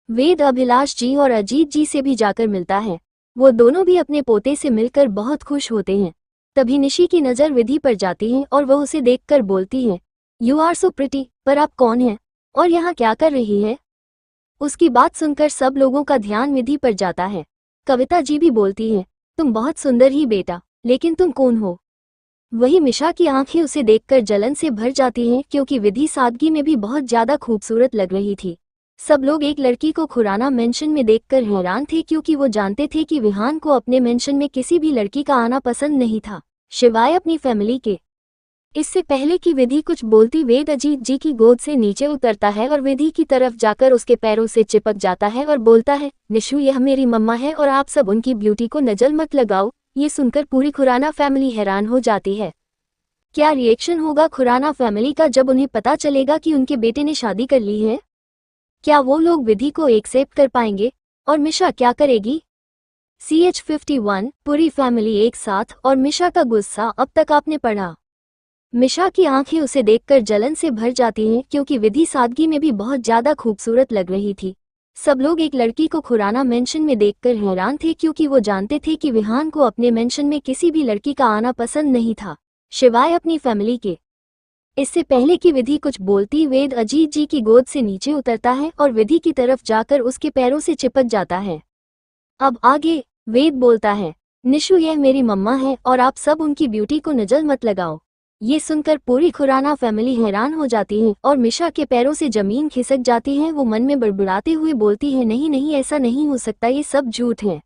वेद अभिलाष जी और अजीत जी से भी जाकर मिलता है। वो दोनों भी अपने पोते से मिलकर बहुत खुश होते हैं। तभी निशी की नज़र विधि पर जाती है और वह उसे देखकर बोलती है, यू आर सो प्रिटी, पर आप कौन हैं और यहाँ क्या कर रही है? उसकी बात सुनकर सब लोगों का ध्यान विधि पर जाता है। कविता जी भी बोलती है, तुम बहुत सुंदर ही बेटा, लेकिन तुम कौन हो? वही मिशा की आंखें उसे देखकर जलन से भर जाती हैं क्योंकि विधि सादगी में भी बहुत ज्यादा खूबसूरत लग रही थी। सब लोग एक लड़की को खुराना मेंशन में देखकर हैरान थे क्योंकि वो जानते थे कि विहान को अपने मेंशन में किसी भी लड़की का आना पसंद नहीं था, शिवाय अपनी फैमिली के। इससे पहले कि विधि कुछ बोलती, वेद अजीत जी की गोद से नीचे उतरता है और विधि की तरफ जाकर उसके पैरों से चिपक जाता है और बोलता है, निशु यह मेरी मम्मा है और आप सब उनकी ब्यूटी को नजर मत लगाओ। ये सुनकर पूरी खुराना फैमिली हैरान हो जाती है। क्या रिएक्शन होगा खुराना फैमिली का जब उन्हें पता चलेगा कि उनके बेटे ने शादी कर ली है? क्या वो लोग विधि को एक्सेप्ट कर पाएंगे और मिशा क्या करेगी? CH51 पूरी फैमिली एक साथ और मिशा का गुस्सा अब तक आपने पढ़ा। मिशा की आंखें उसे देखकर जलन से भर जाती हैं क्योंकि विधि सादगी में भी बहुत ज्यादा खूबसूरत लग रही थी। सब लोग एक लड़की को खुराना मेंशन में देखकर हैरान थे क्योंकि वो जानते थे कि विहान को अपने मेंशन में किसी भी लड़की का आना पसंद नहीं था, शिवाय अपनी फैमिली के। इससे पहले कि विधि कुछ बोलती, वेद अजीत जी की गोद से नीचे उतरता है और विधि की तरफ जाकर उसके पैरों से चिपक जाता है। अब आगे वेद बोलता है, निशु यह मेरी मम्मा है और आप सब उनकी ब्यूटी को नजर मत लगाओ। ये सुनकर पूरी खुराना फैमिली हैरान हो जाती है और मिशा के पैरों से जमीन खिसक जाती है। वो मन में बड़बड़ाते हुए बोलती है, नहीं नहीं ऐसा नहीं हो सकता, ये सब झूठ है।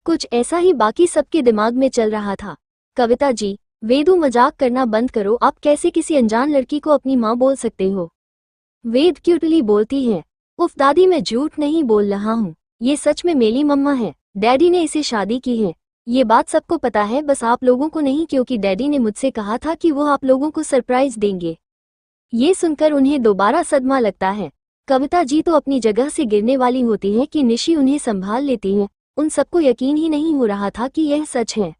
कुछ ऐसा ही बाकी सबके दिमाग में चल रहा था। कविता जी, वेदू मजाक करना बंद करो, आप कैसे किसी अनजान लड़की को अपनी माँ बोल सकते हो? वेद क्यूटली बोलती है, उफ दादी मैं झूठ नहीं बोल रहा हूँ, ये सच में मेरी मम्मा है। डैडी ने इसे शादी की है, ये बात सबको पता है, बस आप लोगों को नहीं, क्योंकि डैडी ने मुझसे कहा था कि वो आप लोगों को सरप्राइज देंगे। ये सुनकर उन्हें दोबारा सदमा लगता है। कविता जी तो अपनी जगह से गिरने वाली होती है कि निशी उन्हें संभाल लेती है। उन सबको यकीन ही नहीं हो रहा था कि यह सच है।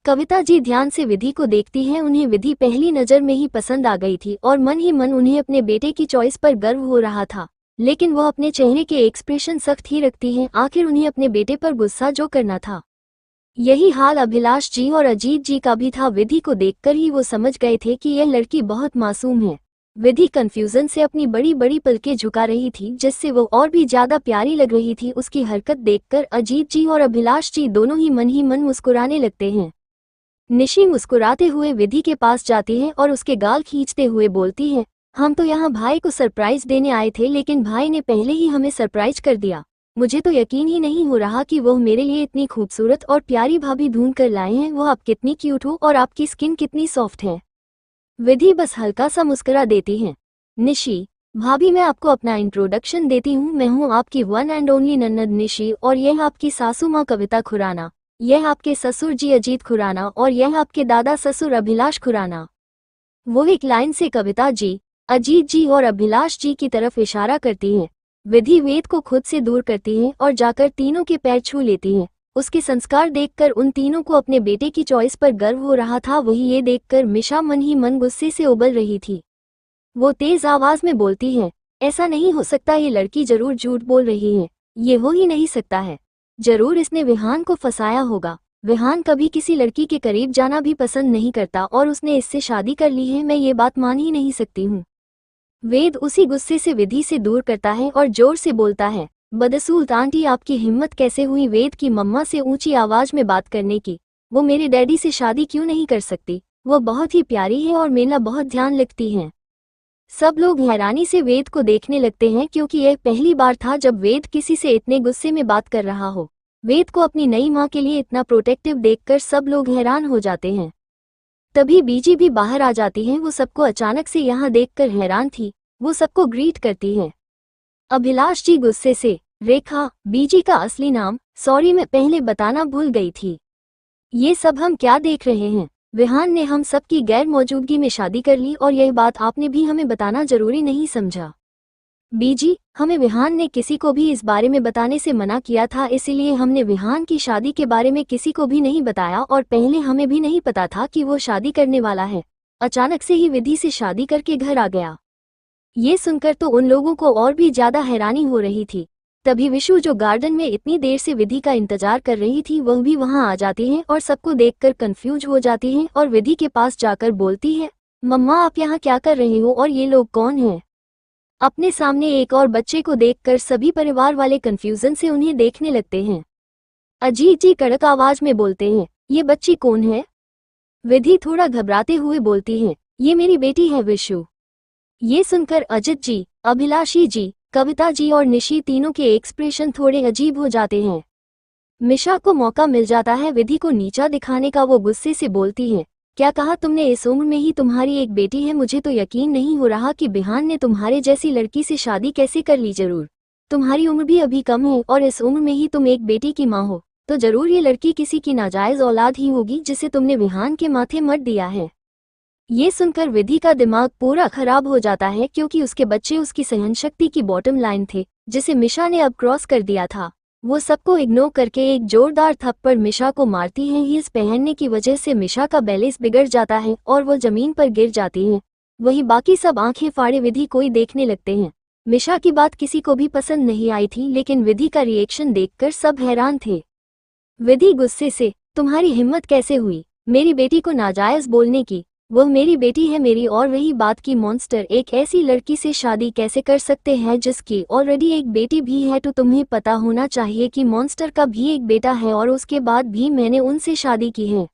कविता जी ध्यान से विधि को देखती हैं। उन्हें विधि पहली नज़र में ही पसंद आ गई थी और मन ही मन उन्हें अपने बेटे की चॉइस पर गर्व हो रहा था, लेकिन वह अपने चेहरे के एक्सप्रेशन सख्त ही रखती हैं। आखिर उन्हें अपने बेटे पर गुस्सा जो करना था। यही हाल अभिलाष जी और अजीत जी का भी था। विधि को देखकर ही वो समझ गए थे कि यह लड़की बहुत मासूम है। विधि कंफ्यूजन से अपनी बड़ी बड़ी पलकें झुका रही थी, जिससे वो और भी ज्यादा प्यारी लग रही थी। उसकी हरकत देखकर अजीत जी और अभिलाष जी दोनों ही मन मुस्कुराने लगते हैं। निशी मुस्कुराते हुए विधि के पास जाती है और उसके गाल खींचते हुए बोलती है, हम तो यहाँ भाई को सरप्राइज देने आए थे, लेकिन भाई ने पहले ही हमें सरप्राइज कर दिया। मुझे तो यकीन ही नहीं हो रहा कि वो मेरे लिए इतनी खूबसूरत और प्यारी भाभी ढूंढ कर लाए हैं। वो आप कितनी क्यूट हो और आपकी स्किन कितनी सॉफ्ट है। विधि बस हल्का सा मुस्कुरा देती है। निशी, भाभी मैं आपको अपना इंट्रोडक्शन देती हूँ, मैं हूँ आपकी वन एंड ओनली नन्नद निशी और यह आपकी सासू माँ कविता खुराना, यह आपके ससुर जी अजीत खुराना और यह आपके दादा ससुर अभिलाष खुराना। वो एक लाइन से कविता जी, अजीत जी और अभिलाष जी की तरफ इशारा करती है। विधि वेद को खुद से दूर करती है और जाकर तीनों के पैर छू लेती है। उसके संस्कार देखकर उन तीनों को अपने बेटे की चॉइस पर गर्व हो रहा था। वही ये देखकर मिशा मन ही मन गुस्से से उबल रही थी। वो तेज आवाज में बोलती है, ऐसा नहीं हो सकता, ये लड़की जरूर झूठ बोल रही है, ये हो ही नहीं सकता है। जरूर इसने विहान को फंसाया होगा। विहान कभी किसी लड़की के करीब जाना भी पसंद नहीं करता और उसने इससे शादी कर ली है, मैं ये बात मान ही नहीं सकती हूँ। वेद उसी गुस्से से विधि से दूर करता है और जोर से बोलता है, बदसूलत आंटी आपकी हिम्मत कैसे हुई वेद की मम्मा से ऊंची आवाज में बात करने की? वो मेरे डैडी से शादी क्यों नहीं कर सकती? वो बहुत ही प्यारी है और मेरा बहुत ध्यान रखती हैं। सब लोग हैरानी से वेद को देखने लगते हैं क्योंकि यह पहली बार था जब वेद किसी से इतने गुस्से में बात कर रहा हो। वेद को अपनी नई माँ के लिए इतना प्रोटेक्टिव देखकर सब लोग हैरान हो जाते हैं। तभी बीजी भी बाहर आ जाती हैं। वो सबको अचानक से यहाँ देखकर हैरान थी। वो सबको ग्रीट करती है। अभिलाष जी गुस्से से, रेखा, बीजी का असली नाम, सॉरी मैं पहले बताना भूल गई थी। ये सब हम क्या देख रहे हैं? विहान ने हम सब की गैर मौजूदगी में शादी कर ली और यह बात आपने भी हमें बताना जरूरी नहीं समझा। बीजी, हमें विहान ने किसी को भी इस बारे में बताने से मना किया था, इसीलिए हमने विहान की शादी के बारे में किसी को भी नहीं बताया और पहले हमें भी नहीं पता था कि वो शादी करने वाला है। अचानक से ही विधि से शादी करके घर आ गया। ये सुनकर तो उन लोगों को और भी ज्यादा हैरानी हो रही थी। तभी विशु, जो गार्डन में इतनी देर से विधि का इंतजार कर रही थी, वह भी वहां आ जाती है और सबको देखकर कंफ्यूज हो जाती है और विधि के पास जाकर बोलती है, मम्मा आप यहाँ क्या कर रहे हो और ये लोग कौन हैं? अपने सामने एक और बच्चे को देखकर सभी परिवार वाले कंफ्यूजन से उन्हें देखने लगते हैं। अजीत जी कड़क आवाज में बोलते हैं, ये बच्ची कौन है? विधि थोड़ा घबराते हुए बोलती है, ये मेरी बेटी है विशु। ये सुनकर अजित जी, अभिलाषी जी, कविता जी और निशी तीनों के एक्सप्रेशन थोड़े अजीब हो जाते हैं। मिशा को मौका मिल जाता है विधि को नीचा दिखाने का। वो गुस्से से बोलती है, क्या कहा तुमने? इस उम्र में ही तुम्हारी एक बेटी है? मुझे तो यकीन नहीं हो रहा कि बिहान ने तुम्हारे जैसी लड़की से शादी कैसे कर ली। जरूर तुम्हारी उम्र भी अभी कम है और इस उम्र में ही तुम एक बेटी की माँ हो, तो जरूर ये लड़की किसी की नाजायज औलाद ही होगी जिसे तुमने विहान के माथे मत दिया है। ये सुनकर विधि का दिमाग पूरा खराब हो जाता है, क्योंकि उसके बच्चे उसकी सहनशक्ति की बॉटम लाइन थे जिसे मिशा ने अब क्रॉस कर दिया था। वो सबको इग्नोर करके एक जोरदार थप्पड़ मिशा को मारती है। हील्स पहनने की वजह से मिशा का बैलेंस बिगड़ जाता है और वो जमीन पर गिर जाती है। वही बाकी सब आंखें फाड़े विधि को ही देखने लगते हैं। मिशा की बात किसी को भी पसंद नहीं आई थी, लेकिन विधि का रिएक्शन देखकर सब हैरान थे। विधि गुस्से से, तुम्हारी हिम्मत कैसे हुई मेरी बेटी को नाजायज बोलने की? वो मेरी बेटी है मेरी। और रही बात की मॉन्स्टर एक ऐसी लड़की से शादी कैसे कर सकते हैं जिसकी ऑलरेडी एक बेटी भी है? तो तुम्हें पता होना चाहिए कि मॉन्स्टर का भी एक बेटा है और उसके बाद भी मैंने उनसे शादी की है।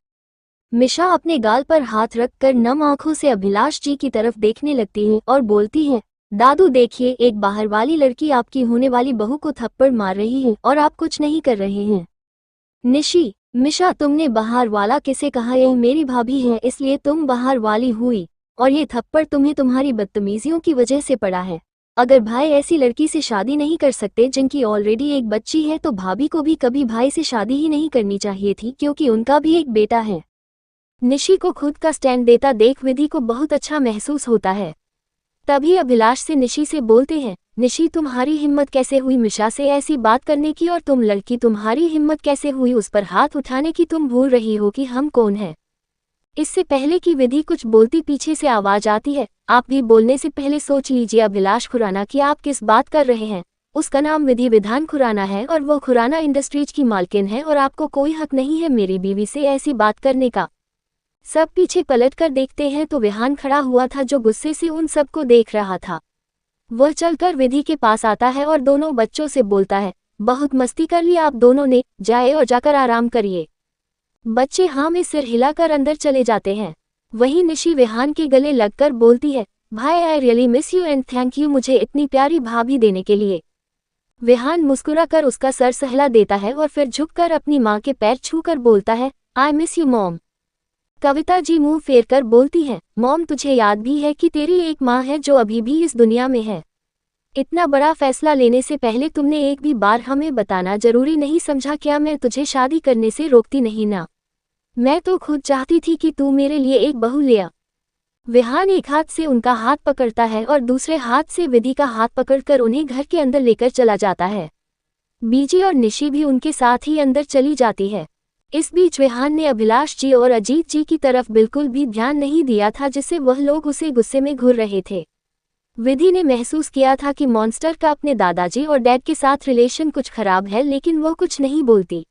मिशा अपने गाल पर हाथ रखकर नम आंखों से अभिलाष जी की तरफ देखने लगती है और बोलती है, दादू देखिए, एक बाहर वाली लड़की आपकी होने वाली बहू को थप्पड़ मार रही है और आप कुछ नहीं कर रहे हैं। निशी, मिशा, तुमने बाहर वाला किसे कहा? यह मेरी भाभी है इसलिए तुम बाहर वाली हुई, और ये थप्पड़ तुम्हें तुम्हारी बदतमीजियों की वजह से पड़ा है। अगर भाई ऐसी लड़की से शादी नहीं कर सकते जिनकी ऑलरेडी एक बच्ची है, तो भाभी को भी कभी भाई से शादी ही नहीं करनी चाहिए थी, क्योंकि उनका भी एक बेटा है। निशी को खुद का स्टैंड देता देख विधि को बहुत अच्छा महसूस होता है। तभी अभिलाष से निशी से बोलते हैं, निशी तुम्हारी हिम्मत कैसे हुई मिशा से ऐसी बात करने की? और तुम लड़की, तुम्हारी हिम्मत कैसे हुई उस पर हाथ उठाने की? तुम भूल रही हो कि हम कौन हैं? इससे पहले कि विधि कुछ बोलती पीछे से आवाज आती है, आप भी बोलने से पहले सोच लीजिए अभिलाष खुराना कि आप किस बात कर रहे हैं। उसका नाम विधि विधान खुराना है और वो खुराना इंडस्ट्रीज की मालकिन है और आपको कोई हक नहीं है मेरी बीवी से ऐसी बात करने का। सब पीछे पलट कर देखते हैं तो विहान खड़ा हुआ था जो गुस्से से उन सबको देख रहा था। वह चलकर विधि के पास आता है और दोनों बच्चों से बोलता है, बहुत मस्ती कर ली आप दोनों ने, जाए और जाकर आराम करिए। बच्चे हाँ में सिर हिलाकर अंदर चले जाते हैं। वहीं निशी विहान के गले लगकर बोलती है, भाई I really miss you and thank you मुझे इतनी प्यारी भाभी देने के लिए। विहान मुस्कुराकर उसका सर सहला देता है और फिर झुककर अपनी माँ के पैर छूकर बोलता है, आई miss you mom. Kavita ji मुंह फेरकर बोलती है, मॉम तुझे याद भी है कि तेरी एक माँ है जो अभी भी इस दुनिया में है? इतना बड़ा फैसला लेने से पहले तुमने एक भी बार हमें बताना जरूरी नहीं समझा क्या? मैं तुझे शादी करने से रोकती नहीं ना, मैं तो खुद चाहती थी कि तू मेरे लिए एक बहू ले आ। विहान एक हाथ से उनका हाथ पकड़ता है और दूसरे हाथ से विधि का हाथ पकड़कर उन्हें घर के अंदर लेकर चला जाता है। बीजी और निशी भी उनके साथ ही अंदर चली जाती है। इस बीच विहान ने अभिलाष जी और अजीत जी की तरफ बिल्कुल भी ध्यान नहीं दिया था, जिससे वह लोग उसे गुस्से में घूर रहे थे। विधि ने महसूस किया था कि मॉन्स्टर का अपने दादाजी और डैड के साथ रिलेशन कुछ खराब है, लेकिन वो कुछ नहीं बोलती।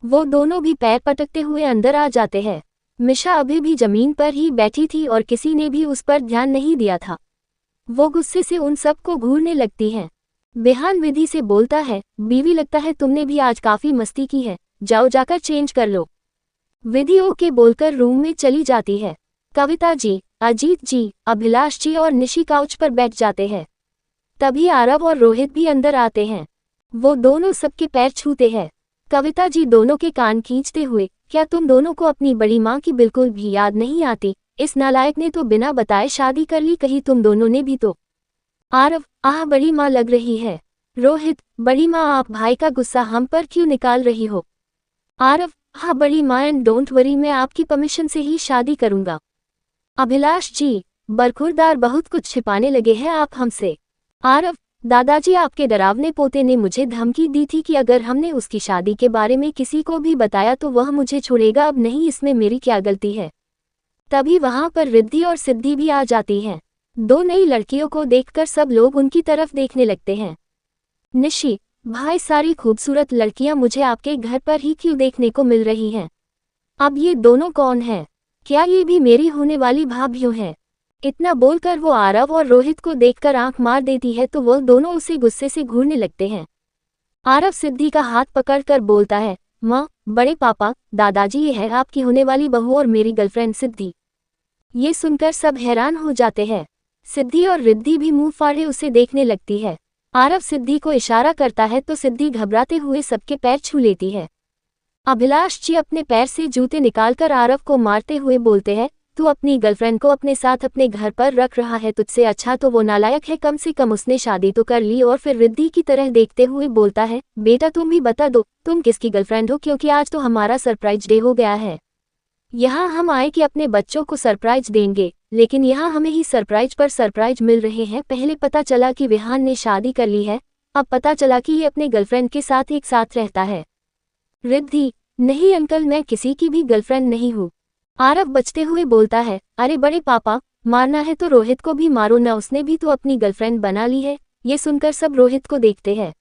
वो दोनों भी पैर पटकते हुए अंदर आ जाते हैं। मिशा अभी भी जमीन पर ही बैठी थी और किसी ने भी उस पर ध्यान नहीं दिया था। वो गुस्से से उन सबको घूरने लगती है। विहान विधि से बोलता है, बीवी लगता है तुमने भी आज काफी मस्ती की है, जाओ जाकर चेंज कर लो। विधि ओके बोलकर रूम में चली जाती है। कविता जी, अजीत जी, अभिलाष जी और निशी काउच पर बैठ जाते हैं। तभी आरव और रोहित भी अंदर आते हैं। वो दोनों सबके पैर छूते हैं। कविता जी दोनों के कान खींचते हुए, क्या तुम दोनों को अपनी बड़ी माँ की बिल्कुल भी याद नहीं आती? इस नालायक ने तो बिना बताए शादी कर ली, कहीं तुम दोनों ने भी तो। आरव, आह बड़ी माँ लग रही है। रोहित, बड़ी माँ आप भाई का गुस्सा हम पर क्यों निकाल रही हो? आरव, हाँ बड़ी माँ एंड डोंट वरी, मैं आपकी परमिशन से ही शादी करूंगा। अभिलाष जी, बरखुरदार बहुत कुछ छिपाने लगे हैं आप हमसे। आरव, दादाजी आपके डरावने पोते ने मुझे धमकी दी थी कि अगर हमने उसकी शादी के बारे में किसी को भी बताया तो वह मुझे छोड़ेगा। अब नहीं, इसमें मेरी क्या गलती है? तभी वहां पर रिद्धि और सिद्धि भी आ जाती हैं। दो नई लड़कियों को देखकर सब लोग उनकी तरफ देखने लगते हैं। निशी, भाई सारी खूबसूरत लड़कियां मुझे आपके घर पर ही क्यों देखने को मिल रही हैं? अब ये दोनों कौन हैं? क्या ये भी मेरी होने वाली भाभियों हैं? इतना बोलकर वो आरव और रोहित को देखकर आंख मार देती है तो वो दोनों उसे गुस्से से घूरने लगते हैं। आरव सिद्धि का हाथ पकड़कर बोलता है, माँ, बड़े पापा, दादाजी, ये है आपकी होने वाली बहू और मेरी गर्लफ्रेंड सिद्धि। ये सुनकर सब हैरान हो जाते हैं। सिद्धि और रिद्धि भी मुंह फाड़े उसे देखने लगती है। आरव सिद्धि को इशारा करता है तो सिद्धि घबराते हुए सबके पैर छू लेती है। अभिलाष जी अपने पैर से जूते निकालकर आरव को मारते हुए बोलते हैं, तू अपनी गर्लफ्रेंड को अपने साथ अपने घर पर रख रहा है, तुझसे अच्छा तो वो नालायक है, कम से कम उसने शादी तो कर ली। और फिर रिद्धि की तरह देखते हुए बोलता है, बेटा तुम भी बता दो तुम किसकी गर्लफ्रेंड हो, क्योंकि आज तो हमारा सरप्राइज डे हो गया है। यहाँ हम आए कि अपने बच्चों को सरप्राइज देंगे, लेकिन यहाँ हमें ही सरप्राइज पर सरप्राइज मिल रहे हैं। पहले पता चला कि विहान ने शादी कर ली है, अब पता चला कि ये अपने गर्लफ्रेंड के साथ एक साथ रहता है। रिद्धि, नहीं अंकल, मैं किसी की भी गर्लफ्रेंड नहीं हूँ। आरव बचते हुए बोलता है, अरे बड़े पापा, मारना है तो रोहित को भी मारो ना, उसने भी तो अपनी गर्लफ्रेंड बना ली है। ये सुनकर सब रोहित को देखते हैं।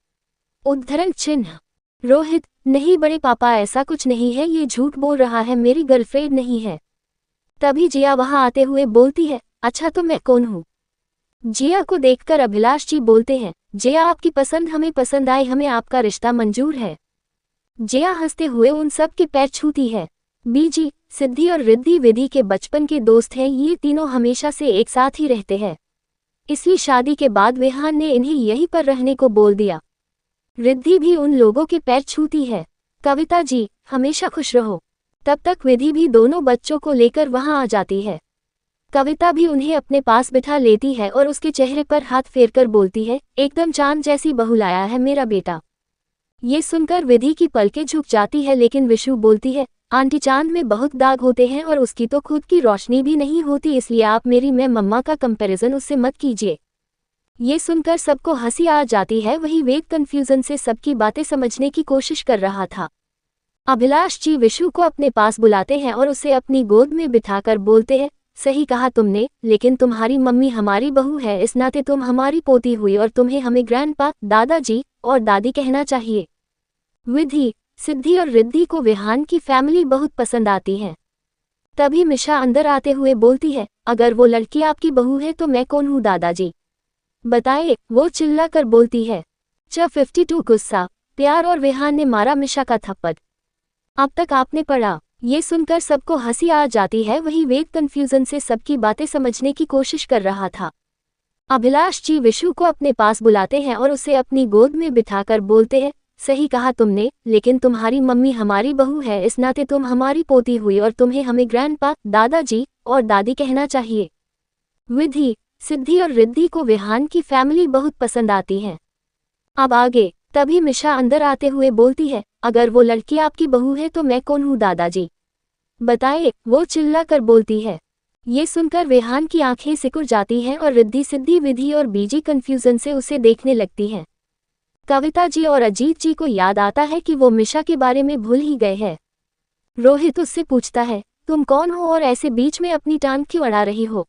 उद्धरण चिन्ह। रोहित, नहीं बड़े पापा, ऐसा कुछ नहीं है, ये झूठ बोल रहा है, मेरी गर्लफ्रेंड नहीं है। तभी जिया वहां आते हुए बोलती है, अच्छा तो मैं कौन हूँ? जिया को देखकर अभिलाष जी बोलते हैं, जिया आपकी पसंद हमें पसंद आई, हमें आपका रिश्ता मंजूर है। जिया हंसते हुए उन सब के पैर छूती है। बीजी, सिद्धि और रिद्धि विधि के बचपन के दोस्त हैं, ये तीनों हमेशा से एक साथ ही रहते हैं, इसलिए शादी के बाद विहान ने इन्हें यहीं पर रहने को बोल दिया। रिद्धि भी उन लोगों के पैर छूती है। कविता जी, हमेशा खुश रहो। तब तक विधि भी दोनों बच्चों को लेकर वहां आ जाती है। कविता भी उन्हें अपने पास बिठा लेती है और उसके चेहरे पर हाथ फेरकर बोलती है, एकदम चांद जैसी बहू लाया है मेरा बेटा। ये सुनकर विधि की पलकें झुक जाती है, लेकिन विशु बोलती है, आंटी चांद में बहुत दाग होते हैं और उसकी तो खुद की रोशनी भी नहीं होती, इसलिए आप मेरी मैं मम्मा का कंपैरिजन उससे मत कीजिए। ये सुनकर सबको हंसी आ जाती है। वही वेद कंफ्यूजन से सबकी बातें समझने की कोशिश कर रहा था। अभिलाष जी विशु को अपने पास बुलाते हैं और उसे अपनी गोद में बिठाकर बोलते हैं, सही कहा तुमने, लेकिन तुम्हारी मम्मी हमारी बहू है, इस नाते तुम हमारी पोती हुई और तुम्हें हमें ग्रैंडपा, दादाजी और दादी कहना चाहिए। विधि, सिद्धि और रिद्धि को विहान की फैमिली बहुत पसंद आती है। तभी मिशा अंदर आते हुए बोलती है, अगर वो लड़की आपकी बहू है तो मैं कौन हूँ दादाजी, बताइए, वो चिल्ला कर बोलती है। 52 गुस्सा, प्यार और विहान ने मारा मिशा का थप्पड़। अब तक आपने पढ़ा। ये सुनकर सबको हंसी आ जाती है। वही वेद कंफ्यूजन से सबकी बातें समझने की कोशिश कर रहा था। अभिलाष जी विशु को अपने पास बुलाते हैं और उसे अपनी गोद में बिठाकर बोलते हैं, सही कहा तुमने, लेकिन तुम्हारी मम्मी हमारी बहू है, इस नाते तुम हमारी पोती हुई और तुम्हें हमें ग्रैंडपा, दादाजी और दादी कहना चाहिए। विधि, सिद्धि और रिद्धि को विहान की फैमिली बहुत पसंद आती है। अब आगे। तभी मिशा अंदर आते हुए बोलती है, अगर वो लड़की आपकी बहू है तो मैं कौन हूँ दादाजी, बताइए, वो चिल्ला कर बोलती है। ये सुनकर विहान की आंखें सिकुड़ जाती हैं और रिद्धि सिद्धि विधि और बीजी कंफ्यूजन से उसे देखने लगती हैं। कविता जी और अजीत जी को याद आता है कि वो मिशा के बारे में भूल ही गए हैं। रोहित उससे पूछता है, तुम कौन हो और ऐसे बीच में अपनी टांग क्यों अड़ा रही हो?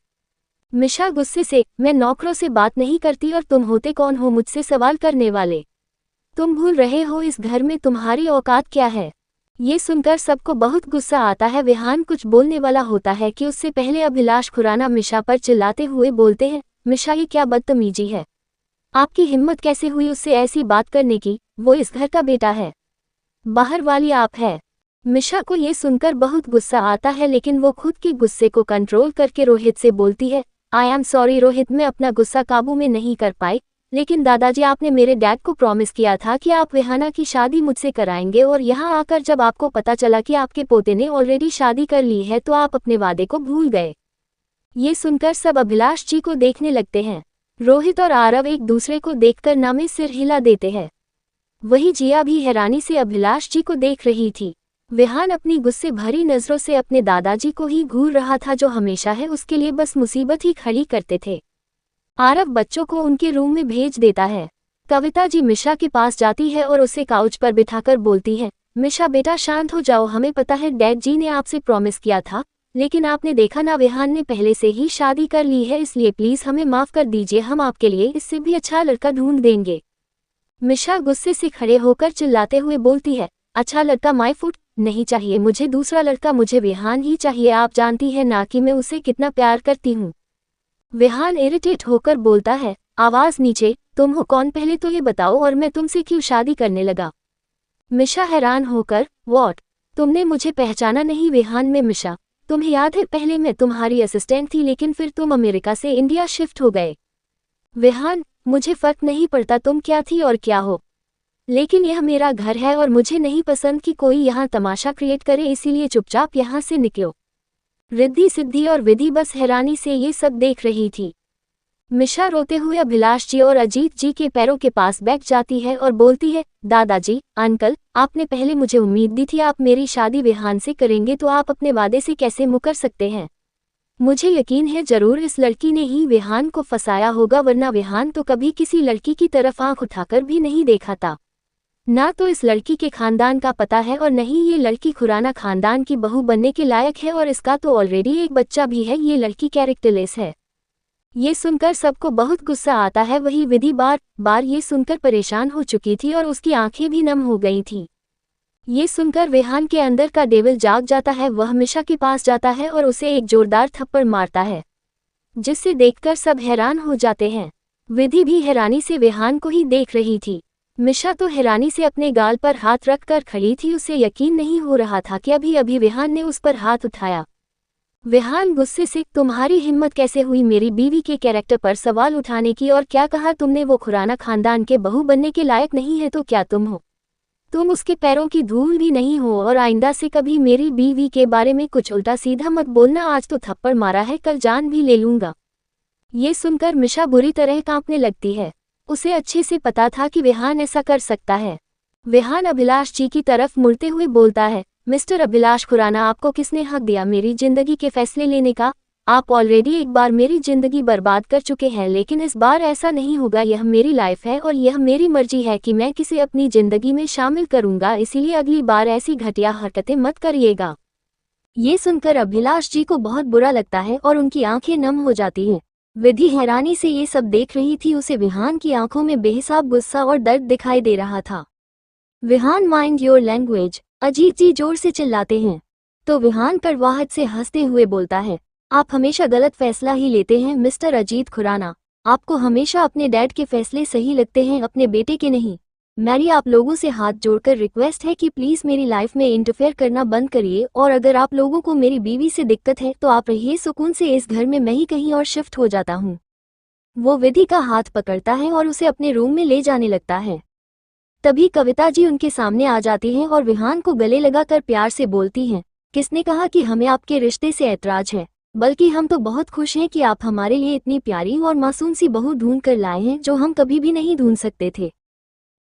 मिशा गुस्से से, मैं नौकरों से बात नहीं करती और तुम होते कौन हो मुझसे सवाल करने वाले? तुम भूल रहे हो इस घर में तुम्हारी औकात क्या है? ये सुनकर सबको बहुत गुस्सा आता है। विहान कुछ बोलने वाला होता है कि उससे पहले अभिलाष खुराना मिशा पर चिल्लाते हुए बोलते हैं, मिशा ये क्या बदतमीजी है? आपकी हिम्मत कैसे हुई उससे ऐसी बात करने की? वो इस घर का बेटा है, बाहर वाली आप है। मिशा को ये सुनकर बहुत गुस्सा आता है, लेकिन वो खुद के गुस्से को कंट्रोल करके रोहित से बोलती है, आई एम सॉरी रोहित, मैं अपना गुस्सा काबू में नहीं कर पाई, लेकिन दादाजी आपने मेरे डैड को प्रॉमिस किया था कि आप विहाना की शादी मुझसे कराएंगे, और यहाँ आकर जब आपको पता चला कि आपके पोते ने ऑलरेडी शादी कर ली है तो आप अपने वादे को भूल गए। ये सुनकर सब अभिलाष जी को देखने लगते हैं। रोहित और आरव एक दूसरे को देखकर ना में सिर हिला देते हैं। वही जिया भी हैरानी से अभिलाष जी को देख रही थी। विहान अपनी गुस्से भरी नजरों से अपने दादाजी को ही घूर रहा था, जो हमेशा है उसके लिए बस मुसीबत ही खड़ी करते थे। आरव बच्चों को उनके रूम में भेज देता है। कविता जी मिशा के पास जाती है और उसे काउच पर बिठाकर बोलती है, मिशा बेटा शांत हो जाओ, हमें पता है डैड जी ने आपसे प्रॉमिस किया था, लेकिन आपने देखा ना विहान ने पहले से ही शादी कर ली है, इसलिए प्लीज हमें माफ कर दीजिए, हम आपके लिए इससे भी अच्छा लड़का ढूंढ देंगे। मिशा गुस्से से खड़े होकर चिल्लाते हुए बोलती है, अच्छा लड़का माय फुट नहीं चाहिए मुझे दूसरा लड़का, मुझे विहान ही चाहिए, आप जानती है ना कि मैं उसे कितना प्यार करती हूँ। विहान इरिटेट होकर बोलता है, आवाज नीचे, तुम हो कौन पहले तो ये बताओ, और मैं तुमसे क्यों शादी करने लगा? मिशा हैरान होकर, व्हाट, तुमने मुझे पहचाना नहीं? विहान में मिशा, तुम्हें याद है पहले मैं तुम्हारी असिस्टेंट थी लेकिन फिर तुम अमेरिका से इंडिया शिफ्ट हो गए। विहान, मुझे फर्क नहीं पड़ता तुम क्या थी और क्या हो, लेकिन यह मेरा घर है और मुझे नहीं पसंद कि कोई यहाँ तमाशा क्रिएट करे, इसीलिए चुपचाप यहाँ से निकलो। रिद्धि, सिद्धि और विधि बस हैरानी से ये सब देख रही थी। मिशा रोते हुए अभिलाष जी और अजीत जी के पैरों के पास बैठ जाती है और बोलती है, दादाजी, अंकल, आपने पहले मुझे उम्मीद दी थी आप मेरी शादी विहान से करेंगे, तो आप अपने वादे से कैसे मुकर सकते हैं? मुझे यकीन है जरूर इस लड़की ने ही विहान को फंसाया होगा, वरना विहान तो कभी किसी लड़की की तरफ आंख उठाकर भी नहीं देखा था। ना तो इस लड़की के खानदान का पता है और नहीं ये लड़की खुराना खानदान की बहू बनने के लायक है, और इसका तो ऑलरेडी एक बच्चा भी है। ये लड़की कैरेक्टरलेस है। ये सुनकर सबको बहुत गुस्सा आता है। वही विधि बार बार ये सुनकर परेशान हो चुकी थी और उसकी आंखें भी नम हो गई थीं। ये सुनकर विहान के अंदर का डेविल जाग जाता है। वह मिशा के पास जाता है और उसे एक जोरदार थप्पड़ मारता है, जिससे देखकर सब हैरान हो जाते हैं। विधि भी हैरानी से विहान को ही देख रही थी। मिशा तो हैरानी से अपने गाल पर हाथ रखकर खड़ी थी। उसे यकीन नहीं हो रहा था कि अभी अभी विहान ने उस पर हाथ उठाया। विहान गुस्से से, तुम्हारी हिम्मत कैसे हुई मेरी बीवी के कैरेक्टर पर सवाल उठाने की, और क्या कहा तुमने? वो खुराना खानदान के बहू बनने के लायक नहीं है तो क्या तुम हो? तुम उसके पैरों की धूल भी नहीं हो, और आइंदा से कभी मेरी बीवी के बारे में कुछ उल्टा सीधा मत बोलना। आज तो थप्पड़ मारा है, कल जान भी ले लूंगा। ये सुनकर मिशा बुरी तरह कांपने लगती है। उसे अच्छे से पता था कि विहान ऐसा कर सकता है। विहान अभिलाष जी की तरफ मुड़ते हुए बोलता है, मिस्टर अभिलाष खुराना, आपको किसने हक दिया मेरी जिंदगी के फैसले लेने का? आप ऑलरेडी एक बार मेरी जिंदगी बर्बाद कर चुके हैं, लेकिन इस बार ऐसा नहीं होगा। यह मेरी लाइफ है और यह मेरी मर्जी है कि मैं किसे अपनी जिंदगी में शामिल करूंगा, इसीलिए अगली बार ऐसी घटिया हरकतें मत करिएगा। ये सुनकर अभिलाष जी को बहुत बुरा लगता है और उनकी आंखें नम हो जाती हैं। विधि हैरानी से ये सब देख रही थी। उसे विहान की आंखों में बेहिसाब गुस्सा और दर्द दिखाई दे रहा था। Vihan, mind your language, Ajit ji जोर से चिल्लाते हैं। तो विहान कड़वाहट से हंसते हुए बोलता है, आप हमेशा गलत फैसला ही लेते हैं मिस्टर अजीत खुराना। आपको हमेशा अपने डैड के फैसले सही लगते हैं, अपने बेटे के नहीं। मेरी आप लोगों से हाथ जोड़कर रिक्वेस्ट है कि प्लीज मेरी लाइफ में इंटरफेयर करना बंद करिए, और अगर आप लोगों को मेरी बीवी से दिक्कत है तो आप रहिए सुकून से इस घर में, मैं ही कहीं और शिफ्ट हो जाता हूँ। वो विधि का हाथ पकड़ता है और उसे अपने रूम में ले जाने लगता है। तभी कविता जी उनके सामने आ जाती हैं और विहान को गले लगाकर प्यार से बोलती हैं, किसने कहा कि हमें आपके रिश्ते से ऐतराज है? बल्कि हम तो बहुत खुश हैं कि आप हमारे लिए इतनी प्यारी और मासूम सी बहू ढूंढ कर लाए हैं, जो हम कभी भी नहीं ढूंढ सकते थे।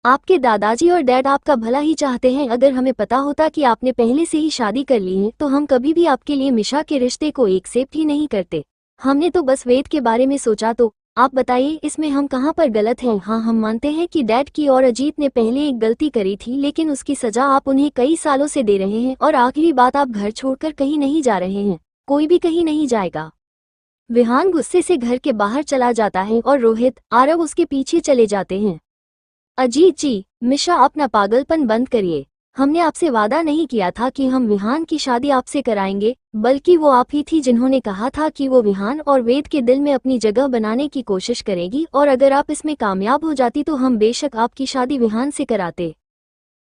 आपके दादाजी और डैड आपका भला ही चाहते हैं। अगर हमें पता होता कि आपने पहले से ही शादी कर ली है तो हम कभी भी आपके लिए मिशा के रिश्ते को एक्सेप्ट ही नहीं करते। हमने तो बस वेद के बारे में सोचा। तो आप बताइए इसमें हम कहाँ पर गलत हैं? हाँ, हम मानते हैं कि डैड की और अजीत ने पहले एक गलती करी थी, लेकिन उसकी सजा आप उन्हें कई सालों से दे रहे हैं। और आखिरी बात, आप घर छोड़कर कहीं नहीं जा रहे हैं, कोई भी कहीं नहीं जाएगा। विहान गुस्से से घर के बाहर चला जाता है और रोहित, आरव उसके पीछे चले जाते हैं। अजीत जी, मिशा अपना पागलपन बंद करिए। हमने आपसे वादा नहीं किया था कि हम विहान की शादी आपसे कराएंगे, बल्कि वो आप ही थी जिन्होंने कहा था कि वो विहान और वेद के दिल में अपनी जगह बनाने की कोशिश करेगी, और अगर आप इसमें कामयाब हो जाती तो हम बेशक आपकी शादी विहान से कराते।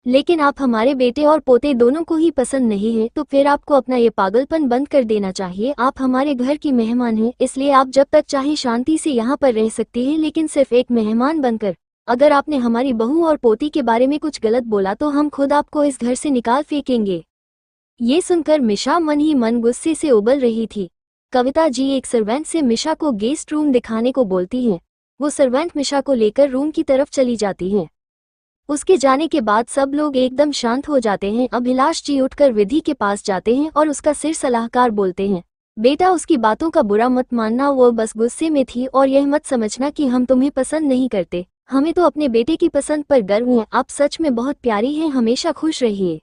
लेकिन आप हमारे बेटे और पोते दोनों को ही पसंद नहीं है, तो फिर आपको अपना ये पागलपन बंद कर देना चाहिए। आप हमारे घर की मेहमान हैं, इसलिए आप जब तक चाहे शांति से यहाँ पर रह सकती हैं, लेकिन सिर्फ एक मेहमान बनकर। अगर आपने हमारी बहू और पोती के बारे में कुछ गलत बोला तो हम खुद आपको इस घर से निकाल फेंकेंगे। ये सुनकर मिशा मन ही मन गुस्से से उबल रही थी। कविता जी एक सर्वेंट से मिशा को गेस्ट रूम दिखाने को बोलती हैं। वो सर्वेंट मिशा को लेकर रूम की तरफ चली जाती हैं। उसके जाने के बाद सब लोग एकदम शांत हो जाते हैं। अभिलाष जी उठकर विधि के पास जाते हैं और उसका सिर सलाहकार बोलते हैं, बेटा उसकी बातों का बुरा मत मानना, वो बस गुस्से में थी, और यह मत समझना कि हम तुम्हें पसंद नहीं करते। हमें तो अपने बेटे की पसंद पर गर्व है। आप सच में बहुत प्यारी हैं, हमेशा खुश रहिए।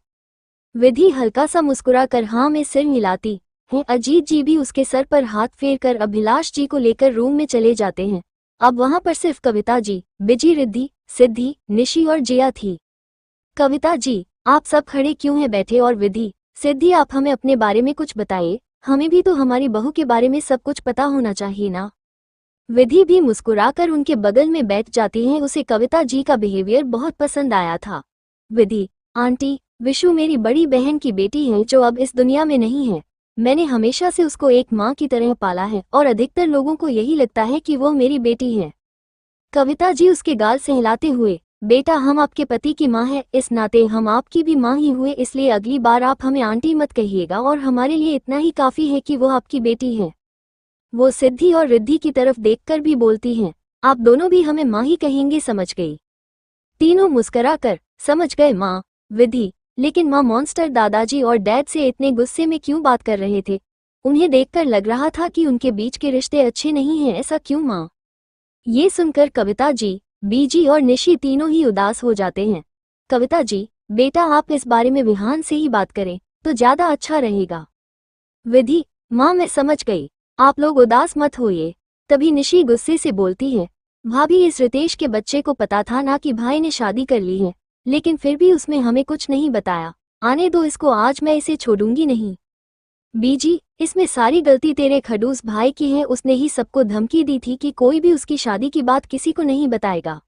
विधि हल्का सा मुस्कुरा कर हाँ में सिर हिलाती है। अजीत जी भी उसके सर पर हाथ फेर कर अभिलाष जी को लेकर रूम में चले जाते हैं। अब वहां पर सिर्फ कविता जी, बिजी, रिद्धि, सिद्धि, निशी और जिया थी। कविता जी, आप सब खड़े क्यों हैं? बैठे। और विधि, सिद्धि, आप हमें अपने बारे में कुछ बताइए, हमें भी तो हमारी बहू के बारे में सब कुछ पता होना चाहिए ना। विधि भी मुस्कुराकर उनके बगल में बैठ जाती हैं। उसे कविता जी का बिहेवियर बहुत पसंद आया था। विधि, आंटी, विशु मेरी बड़ी बहन की बेटी है जो अब इस दुनिया में नहीं है। मैंने हमेशा से उसको एक माँ की तरह पाला है और अधिकतर लोगों को यही लगता है कि वो मेरी बेटी है। कविता जी उसके गाल सहलाते हुए, बेटा हम आपके पति की माँ है, इस नाते हम आपकी भी माँ ही हुए, इसलिए अगली बार आप हमें आंटी मत कहिएगा और हमारे लिए इतना ही काफ़ी है कि वो आपकी बेटी है। वो सिद्धि और रिद्धि की तरफ देखकर भी बोलती हैं, आप दोनों भी हमें माँ ही कहेंगे, समझ गई। तीनों मुस्करा कर, समझ गए माँ। विधि, लेकिन माँ मॉन्स्टर दादाजी और डैड से इतने गुस्से में क्यों बात कर रहे थे? उन्हें देखकर लग रहा था कि उनके बीच के रिश्ते अच्छे नहीं हैं, ऐसा क्यों माँ? ये सुनकर कविता जी, बीजी और निशी तीनों ही उदास हो जाते हैं। कविता जी, बेटा आप इस बारे में विहान से ही बात करें तो ज्यादा अच्छा रहेगा। विधि, माँ मैं समझ गई, आप लोग उदास मत होइए। तभी निशी गुस्से से बोलती है, भाभी इस रितेश के बच्चे को पता था ना कि भाई ने शादी कर ली है, लेकिन फिर भी उसमें हमें कुछ नहीं बताया। आने दो इसको, आज मैं इसे छोड़ूंगी नहीं। बीजी, इसमें सारी गलती तेरे खडूस भाई की है, उसने ही सबको धमकी दी थी कि कोई भी उसकी शादी की बात किसी को नहीं बताएगा।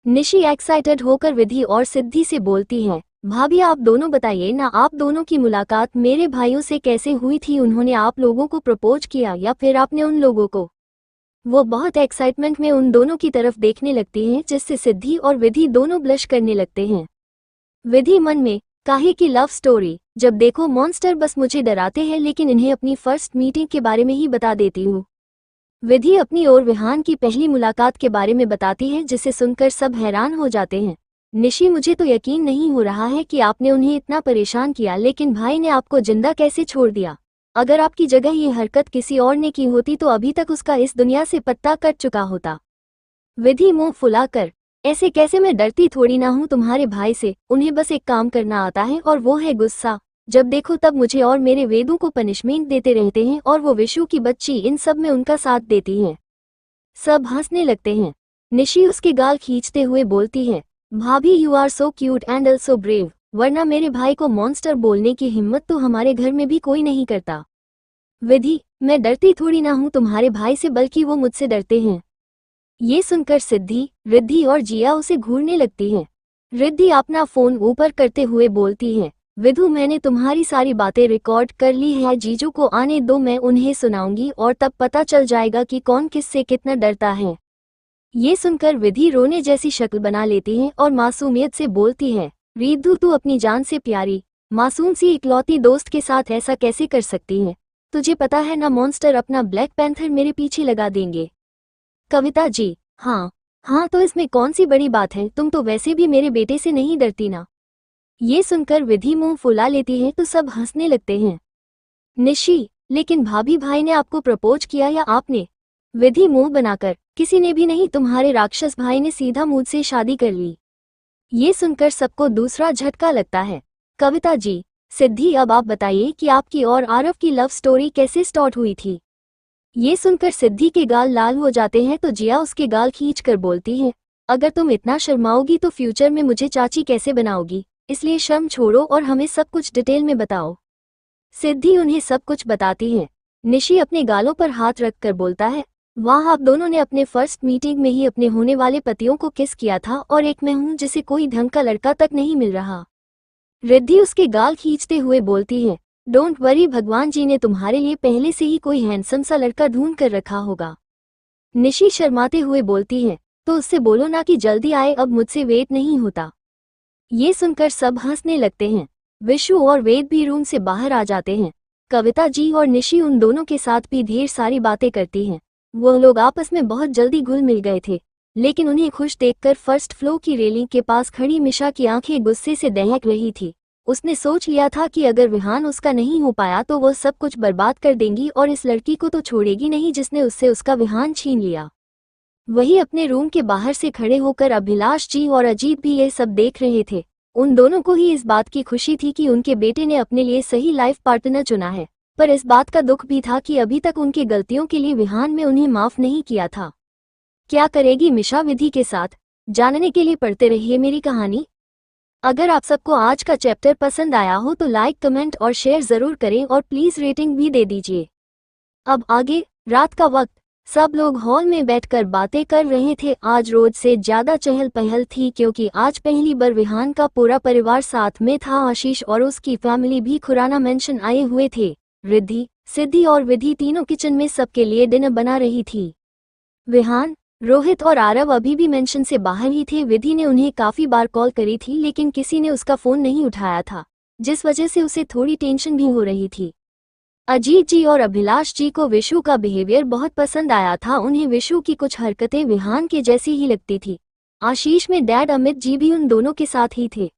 निशी एक्साइटेड होकर विधि और सिद्धि से बोलती है, भाभी आप दोनों बताइए ना, आप दोनों की मुलाकात मेरे भाइयों से कैसे हुई थी? उन्होंने आप लोगों को प्रपोज किया या फिर आपने उन लोगों को? वो बहुत एक्साइटमेंट में उन दोनों की तरफ देखने लगती हैं, जिससे सिद्धि और विधि दोनों ब्लश करने लगते हैं। विधि मन में, काहे की लव स्टोरी, जब देखो मॉन्स्टर बस मुझे डराते हैं, लेकिन इन्हें अपनी फर्स्ट मीटिंग के बारे में ही बता देती हूँ। विधि अपनी और विहान की पहली मुलाकात के बारे में बताती है, जिसे सुनकर सब हैरान हो जाते हैं। निशी, मुझे तो यकीन नहीं हो रहा है कि आपने उन्हें इतना परेशान किया, लेकिन भाई ने आपको जिंदा कैसे छोड़ दिया? अगर आपकी जगह ये हरकत किसी और ने की होती तो अभी तक उसका इस दुनिया से पत्ता कट चुका होता। विधि मुंह फुलाकर, ऐसे कैसे, मैं डरती थोड़ी ना हूँ तुम्हारे भाई से, उन्हें बस एक काम करना आता है और वो है गुस्सा। जब देखो तब मुझे और मेरे वेदों को पनिशमेंट देते रहते हैं और वो विशु की बच्ची इन सब में उनका साथ देती है। सब हंसने लगते हैं। निशी उसके गाल खींचते हुए बोलती है, भाभी you are so cute and also brave, वरना मेरे भाई को मॉन्स्टर बोलने की हिम्मत तो हमारे घर में भी कोई नहीं करता। विधि, मैं डरती थोड़ी ना हूँ तुम्हारे भाई से, बल्कि वो मुझसे डरते हैं। ये सुनकर सिद्धि, रिद्धि और जिया उसे घूरने लगती हैं। रिद्धि अपना फोन ऊपर करते हुए बोलती है, विधु मैंने तुम्हारी सारी बातें रिकॉर्ड कर ली है, जीजू को आने दो, मैं उन्हें सुनाऊंगी और तब पता चल जाएगा कि कौन किससे कितना डरता है। ये सुनकर विधि रोने जैसी शक्ल बना लेती है और मासूमियत से बोलती है, रिद्धु तू अपनी जान से प्यारी मासूम सी इकलौती दोस्त के साथ ऐसा कैसे कर सकती है? तुझे पता है ना मॉन्स्टर अपना ब्लैक पैंथर मेरे पीछे लगा देंगे। कविता जी, हाँ हाँ, तो इसमें कौन सी बड़ी बात है, तुम तो वैसे भी मेरे बेटे से नहीं डरती ना। ये सुनकर विधि मुंह फुला लेती है तो सब हंसने लगते हैं। निशी, लेकिन भाभी भाई ने आपको प्रपोज किया या आपने? विधि मुंह बनाकर, किसी ने भी नहीं, तुम्हारे राक्षस भाई ने सीधा मुझसे शादी कर ली। ये सुनकर सबको दूसरा झटका लगता है। कविता जी, सिद्धि अब आप बताइए कि आपकी और आरव की लव स्टोरी कैसे स्टार्ट हुई थी? ये सुनकर सिद्धि के गाल लाल हो जाते हैं तो जिया उसके गाल खींच कर बोलती है, अगर तुम इतना शर्माओगी तो फ्यूचर में मुझे चाची कैसे बनाओगी, इसलिए शर्म छोड़ो और हमें सब कुछ डिटेल में बताओ। सिद्धि उन्हें सब कुछ बताती है। निशी अपने गालों पर हाथ रख कर बोलता है, वाह, आप दोनों ने अपने फर्स्ट मीटिंग में ही अपने होने वाले पतियों को किस किया था और एक मैं हूँ जिसे कोई ढंग का लड़का तक नहीं मिल रहा। रिद्धि उसके गाल खींचते हुए बोलती है, डोंट वरी, भगवान जी ने तुम्हारे लिए पहले से ही कोई हैंडसम सा लड़का ढूंढ कर रखा होगा। निशी शर्माते हुए बोलती है, तो उससे बोलो ना कि जल्दी आए, अब मुझसे वेट नहीं होता। ये सुनकर सब हंसने लगते हैं। विशु और वेद भी रूम से बाहर आ जाते हैं। कविता जी और निशी उन दोनों के साथ भी ढेर सारी बातें करती हैं। वो लोग आपस में बहुत जल्दी घुल मिल गए थे, लेकिन उन्हें खुश देखकर फर्स्ट फ्लोर की रेलिंग के पास खड़ी मिशा की आंखें गुस्से से दहक रही थी। उसने सोच लिया था कि अगर विहान उसका नहीं हो पाया तो वो सब कुछ बर्बाद कर देंगी और इस लड़की को तो छोड़ेगी नहीं जिसने उससे उसका विहान छीन लिया। वही अपने रूम के बाहर से खड़े होकर अभिलाष जी और अजीत भी ये सब देख रहे थे। उन दोनों को ही इस बात की खुशी थी कि उनके बेटे ने अपने लिए सही लाइफ पार्टनर चुना है, पर इस बात का दुख भी था कि अभी तक उनकी गलतियों के लिए विहान में उन्हें माफ नहीं किया था। क्या करेगी मिशा विधि के साथ, जानने के लिए पढ़ते रहिए मेरी कहानी। अगर आप सबको आज का चैप्टर पसंद आया हो तो लाइक, कमेंट और शेयर जरूर करें और प्लीज रेटिंग भी दे दीजिए। अब आगे, रात का वक्त, सब लोग हॉल में बैठकर बातें कर रहे थे। आज रोज से ज्यादा चहल पहल थी क्योंकि आज पहली बार विहान का पूरा परिवार साथ में था। आशीष और उसकी फैमिली भी खुराना मेंशन आए हुए थे। रिद्धि, सिद्धि और विधि तीनों किचन में सबके लिए डिनर बना रही थी। विहान, रोहित और आरव अभी भी मेंशन से बाहर ही थे। विधि ने उन्हें काफी बार कॉल करी थी लेकिन किसी ने उसका फोन नहीं उठाया था, जिस वजह से उसे थोड़ी टेंशन भी हो रही थी। अजीत जी और अभिलाष जी को विशु का बिहेवियर बहुत पसंद आया था। उन्हें विशु की कुछ हरकतें विहान के जैसी ही लगती थी। आशीष में डैड अमित जी भी उन दोनों के साथ ही थे।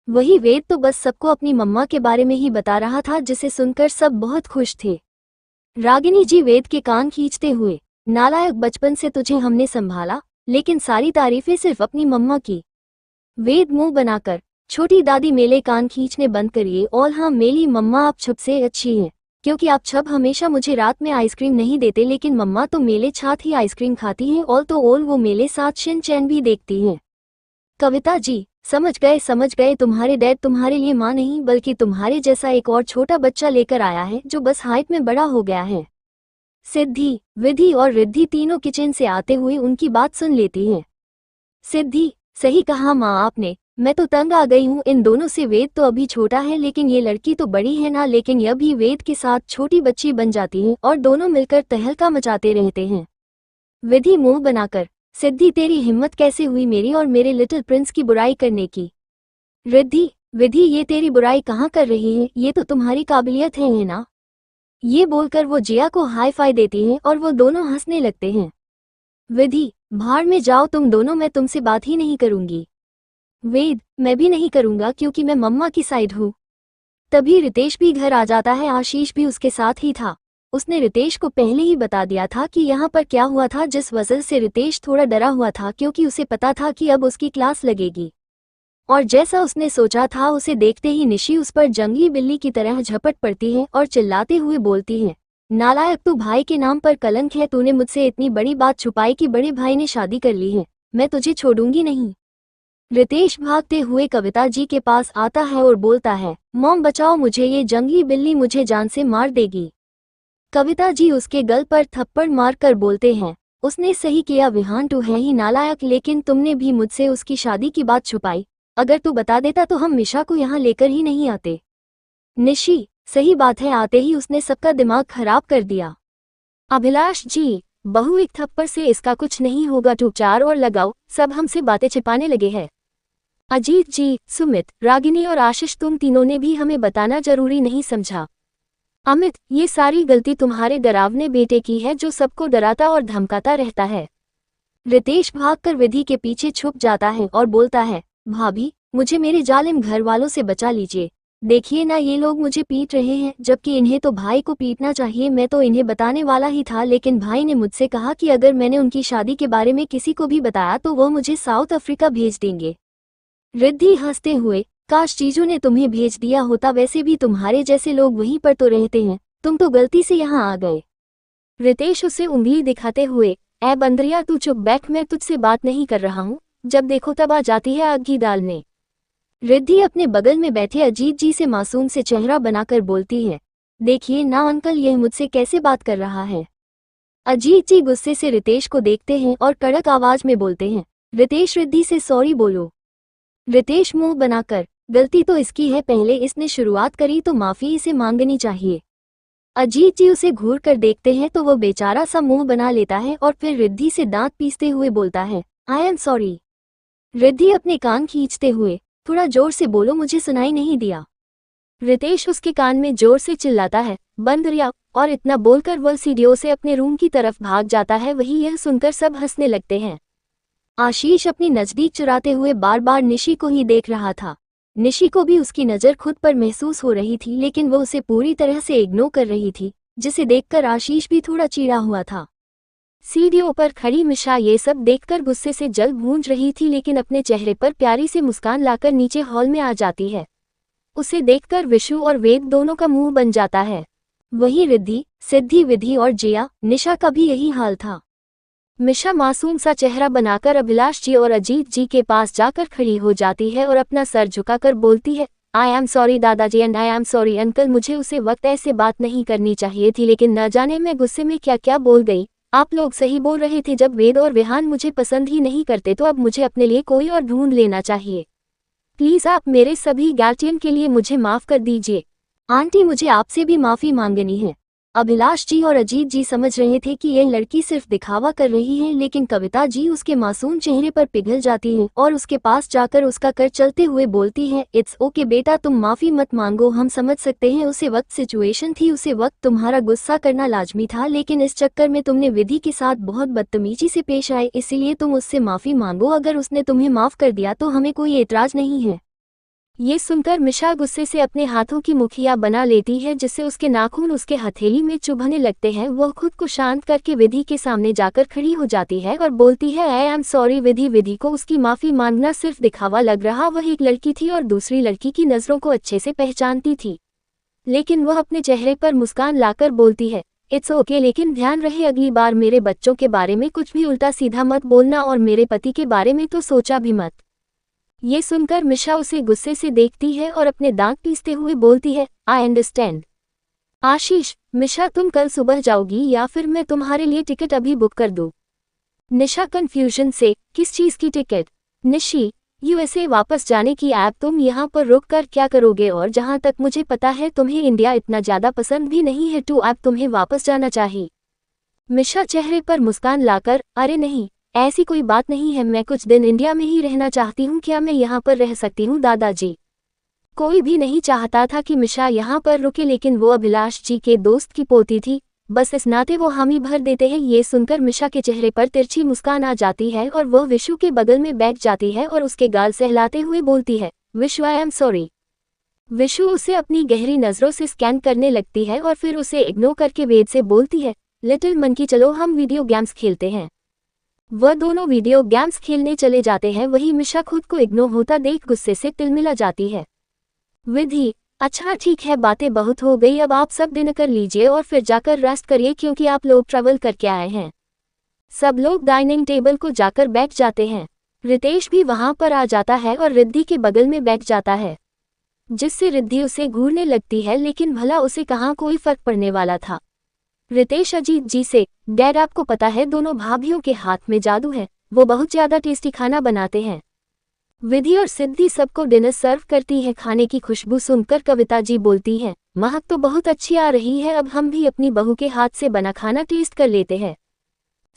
वही वेद तो बस सबको अपनी मम्मा के बारे में ही बता रहा था, जिसे सुनकर सब बहुत खुश थे। रागिनी जी वेद के कान खींचते हुए, नालायक, बचपन से तुझे हमने संभाला लेकिन सारी तारीफें सिर्फ अपनी मम्मा की। वेद मुंह बनाकर, छोटी दादी मेले कान खींचने बंद करिए। और हाँ मेरी मम्मा आप छब से अच्छी हैं, क्योंकि आप छब हमेशा मुझे रात में आइसक्रीम नहीं देते लेकिन मम्मा तो मेले छात ही आइसक्रीम खाती हैं और तो और वो मेले साथ शिन चैन भी देखती हैं। कविता जी, समझ गए, तुम्हारे डैड तुम्हारे लिए माँ नहीं बल्कि तुम्हारे जैसा एक और छोटा बच्चा लेकर आया है जो बस हाइट में बड़ा हो गया है। सिद्धि, विधि और रिद्धि तीनों किचन से आते हुए उनकी बात सुन लेती हैं। सिद्धि, सही कहा माँ आपने, मैं तो तंग आ गई हूँ इन दोनों से। वेद तो अभी छोटा है लेकिन ये लड़की तो बड़ी है ना, लेकिन यह भी वेद के साथ छोटी बच्ची बन जाती है और दोनों मिलकर तहलका मचाते रहते हैं। विधि मुंह बनाकर, सिद्धि तेरी हिम्मत कैसे हुई मेरी और मेरे लिटिल प्रिंस की बुराई करने की। रिद्धि, विधि ये तेरी बुराई कहाँ कर रही है, ये तो तुम्हारी काबिलियत है ना। ये बोलकर वो जिया को हाई फाई देती हैं और वो दोनों हंसने लगते हैं। विधि, भाड़ में जाओ तुम दोनों, मैं तुमसे बात ही नहीं करूंगी। वेद, मैं भी नहीं करूंगा क्योंकि मैं मम्मा की साइड हूँ। तभी रितेश भी घर आ जाता है। आशीष भी उसके साथ ही था। उसने रितेश को पहले ही बता दिया था कि यहाँ पर क्या हुआ था, जिस वजह से रितेश थोड़ा डरा हुआ था क्योंकि उसे पता था कि अब उसकी क्लास लगेगी। और जैसा उसने सोचा था, उसे देखते ही निशी उस पर जंगली बिल्ली की तरह झपट पड़ती है और चिल्लाते हुए बोलती है, नालायक, तू भाई के नाम पर कलंक है। तूने मुझसे इतनी बड़ी बात छुपाई कि बड़े भाई ने शादी कर ली है। मैं तुझे छोड़ूंगी नहीं। रितेश भागते हुए कविता जी के पास आता है और बोलता है, मॉम बचाओ मुझे, ये जंगली बिल्ली मुझे जान से मार देगी। कविता जी उसके गल पर थप्पड़ मारकर बोलते हैं, उसने सही किया, विहान तू है ही नालायक, लेकिन तुमने भी मुझसे उसकी शादी की बात छुपाई। अगर तू बता देता तो हम मिशा को यहाँ लेकर ही नहीं आते। निशी, सही बात है, आते ही उसने सबका दिमाग खराब कर दिया। अभिलाष जी, बहू एक थप्पड़ से इसका कुछ नहीं होगा, चुप चार और लगाओ, सब हमसे बातें छिपाने लगे हैं। अजीत जी, सुमित, रागिनी और आशीष, तुम तीनों ने भी हमें बताना जरूरी नहीं समझा। अमित, ये सारी गलती तुम्हारे डरावने बेटे की है जो सबको डराता और धमकाता रहता है। रितेश भागकर विधि के पीछे छुप जाता है और बोलता है, भाभी मुझे मेरे जालिम घर वालों से बचा लीजिए। देखिए ना, ये लोग मुझे पीट रहे हैं जबकि इन्हें तो भाई को पीटना चाहिए। मैं तो इन्हें बताने वाला ही था लेकिन भाई ने मुझसे कहा कि अगर मैंने उनकी शादी के बारे में किसी को भी बताया तो वह मुझे साउथ अफ्रीका भेज देंगे। रिद्धि हंसते हुए, काश जीजू ने तुम्हें भेज दिया होता, वैसे भी तुम्हारे जैसे लोग वहीं पर तो रहते हैं, तुम तो गलती से यहाँ आ गए। रितेश उसे उंगली दिखाते हुए, ऐ बंदरिया तू चुप बैठ, मैं तुझसे बात नहीं कर रहा हूँ, जब देखो तब आ जाती है आग की डालने। रिद्धि अपने बगल में बैठे अजीत जी से मासूम से चेहरा बनाकर बोलती है, देखिए ना अंकल, यह मुझसे कैसे बात कर रहा है। अजीत जी गुस्से से रितेश को देखते हैं और कड़क आवाज में बोलते हैं, रितेश, रिद्धि से सॉरी बोलो। रितेश मुंह बनाकर, गलती तो इसकी है, पहले इसने शुरुआत करी तो माफी इसे मांगनी चाहिए। अजीत जी उसे घूर कर देखते हैं तो वो बेचारा सा मुंह बना लेता है और फिर रिद्धि से दांत पीसते हुए बोलता है, आई एम सॉरी। रिद्धि अपने कान खींचते हुए, थोड़ा जोर से बोलो, मुझे सुनाई नहीं दिया। रितेश उसके कान में जोर से चिल्लाता है, बंदरिया, और इतना बोलकर वह सीढ़ियों से अपने रूम की तरफ भाग जाता है। वही यह सुनकर सब हंसने लगते हैं। आशीष अपनी नजदीक चुराते हुए बार बार निशी को ही देख रहा था। निशी को भी उसकी नज़र खुद पर महसूस हो रही थी लेकिन वो उसे पूरी तरह से इग्नोर कर रही थी, जिसे देखकर आशीष भी थोड़ा चिढ़ा हुआ था। सीढ़ियों पर खड़ी मिशा ये सब देखकर गुस्से से जल भूंज रही थी लेकिन अपने चेहरे पर प्यारी सी मुस्कान लाकर नीचे हॉल में आ जाती है। उसे देखकर विशु और वेद दोनों का मुंह बन जाता है। वहीं रिद्धि, सिद्धि, विधि और जिया, निशा का भी यही हाल था। मिशा मासूम सा चेहरा बनाकर अभिलाष जी और अजीत जी के पास जाकर खड़ी हो जाती है और अपना सर झुकाकर बोलती है, आई एम सॉरी दादाजी and I am sorry uncle, मुझे उसे वक्त ऐसे बात नहीं करनी चाहिए थी लेकिन न जाने मैं गुस्से में क्या क्या बोल गई। आप लोग सही बोल रहे थे जब वेद और विहान मुझे पसंद ही नहीं करते तो अब मुझे अपने लिए कोई और ढूंढ लेना चाहिए। प्लीज़ आप मेरे सभी गलतियों के लिए मुझे माफ़ कर दीजिए। आंटी मुझे आपसे भी माफ़ी मांगनी है। अभिलाष जी और अजीत जी समझ रहे थे कि यह लड़की सिर्फ दिखावा कर रही है, लेकिन कविता जी उसके मासूम चेहरे पर पिघल जाती है और उसके पास जाकर उसका कर चलते हुए बोलती है, इट्स ओके बेटा, तुम माफ़ी मत मांगो, हम समझ सकते हैं उसे वक्त सिचुएशन थी, उसे वक्त तुम्हारा गुस्सा करना लाजमी था, लेकिन इस चक्कर में तुमने विधि के साथ बहुत बदतमीजी से पेश आए, इसीलिए तुम उससे माफ़ी मांगो। अगर उसने तुम्हें माफ़ कर दिया तो हमें कोई एतराज़ नहीं है। ये सुनकर मिशा गुस्से से अपने हाथों की मुखिया बना लेती है, जिससे उसके नाखून उसके हथेली में चुभने लगते हैं। वह खुद को शांत करके विधि के सामने जाकर खड़ी हो जाती है और बोलती है, आई एम सॉरी विधि। विधि को उसकी माफ़ी मांगना सिर्फ दिखावा लग रहा। वह एक लड़की थी और दूसरी लड़की की नज़रों को अच्छे से पहचानती थी, लेकिन वह अपने चेहरे पर मुस्कान लाकर बोलती है, इट्स ओके, लेकिन ध्यान रहे अगली बार मेरे बच्चों के बारे में कुछ भी उल्टा सीधा मत बोलना और मेरे पति के बारे में तो सोचा भी मत। ये सुनकर मिशा उसे गुस्से से देखती है और अपने दांत पीसते हुए बोलती है, आई अंडरस्टैंड। आशीष, मिशा तुम कल सुबह जाओगी या फिर मैं तुम्हारे लिए टिकट अभी बुक कर दूं? निशा कंफ्यूजन से, किस चीज़ की टिकट? निशी, यूएसए वापस जाने की। ऐप तुम यहाँ पर रुक कर क्या करोगे? और जहाँ तक मुझे पता है तुम्हें इंडिया इतना ज़्यादा पसंद भी नहीं है, तो ऐप तुम्हें वापस जाना चाहिए। मिशा चेहरे पर मुस्कान लाकर, अरे नहीं, ऐसी कोई बात नहीं है, मैं कुछ दिन इंडिया में ही रहना चाहती हूँ, क्या मैं यहाँ पर रह सकती हूँ दादाजी? कोई भी नहीं चाहता था कि मिशा यहाँ पर रुके, लेकिन वो अभिलाष जी के दोस्त की पोती थी, बस इस नाते वो हामी भर देते हैं। ये सुनकर मिशा के चेहरे पर तिरछी मुस्कान आ जाती है और वह विशु के बगल में बैठ जाती है और उसके गाल सहलाते हुए बोलती है, Vishu I am sorry. Vishu उसे अपनी गहरी नज़रों से स्कैन करने लगती है और फिर उसे इग्नोर करके वेद से बोलती है, लिटिल मंकी चलो हम वीडियो गेम्स खेलते हैं। वह दोनों वीडियो गेम्स खेलने चले जाते हैं। वही मिशा खुद को इग्नोर होता देख गुस्से से तिलमिला जाती है। विधि, अच्छा ठीक है, बातें बहुत हो गई, अब आप सब डिनर कर लीजिए और फिर जाकर रेस्ट करिए क्योंकि आप लोग ट्रैवल करके आए हैं। सब लोग डाइनिंग टेबल को जाकर बैठ जाते हैं। रितेश भी वहां पर आ जाता है और रिद्धि के बगल में बैठ जाता है, जिससे रिद्धि उसे घूरने लगती है, लेकिन भला उसे कहाँ कोई फर्क पड़ने वाला था। रितेश अजीत जी से, डैड आपको पता है दोनों भाभीयों के हाथ में जादू है, वो बहुत ज़्यादा टेस्टी खाना बनाते हैं। विधि और सिद्धि सबको डिनर सर्व करती है। खाने की खुशबू सुनकर कविता जी बोलती हैं, महक तो बहुत अच्छी आ रही है, अब हम भी अपनी बहू के हाथ से बना खाना टेस्ट कर लेते हैं।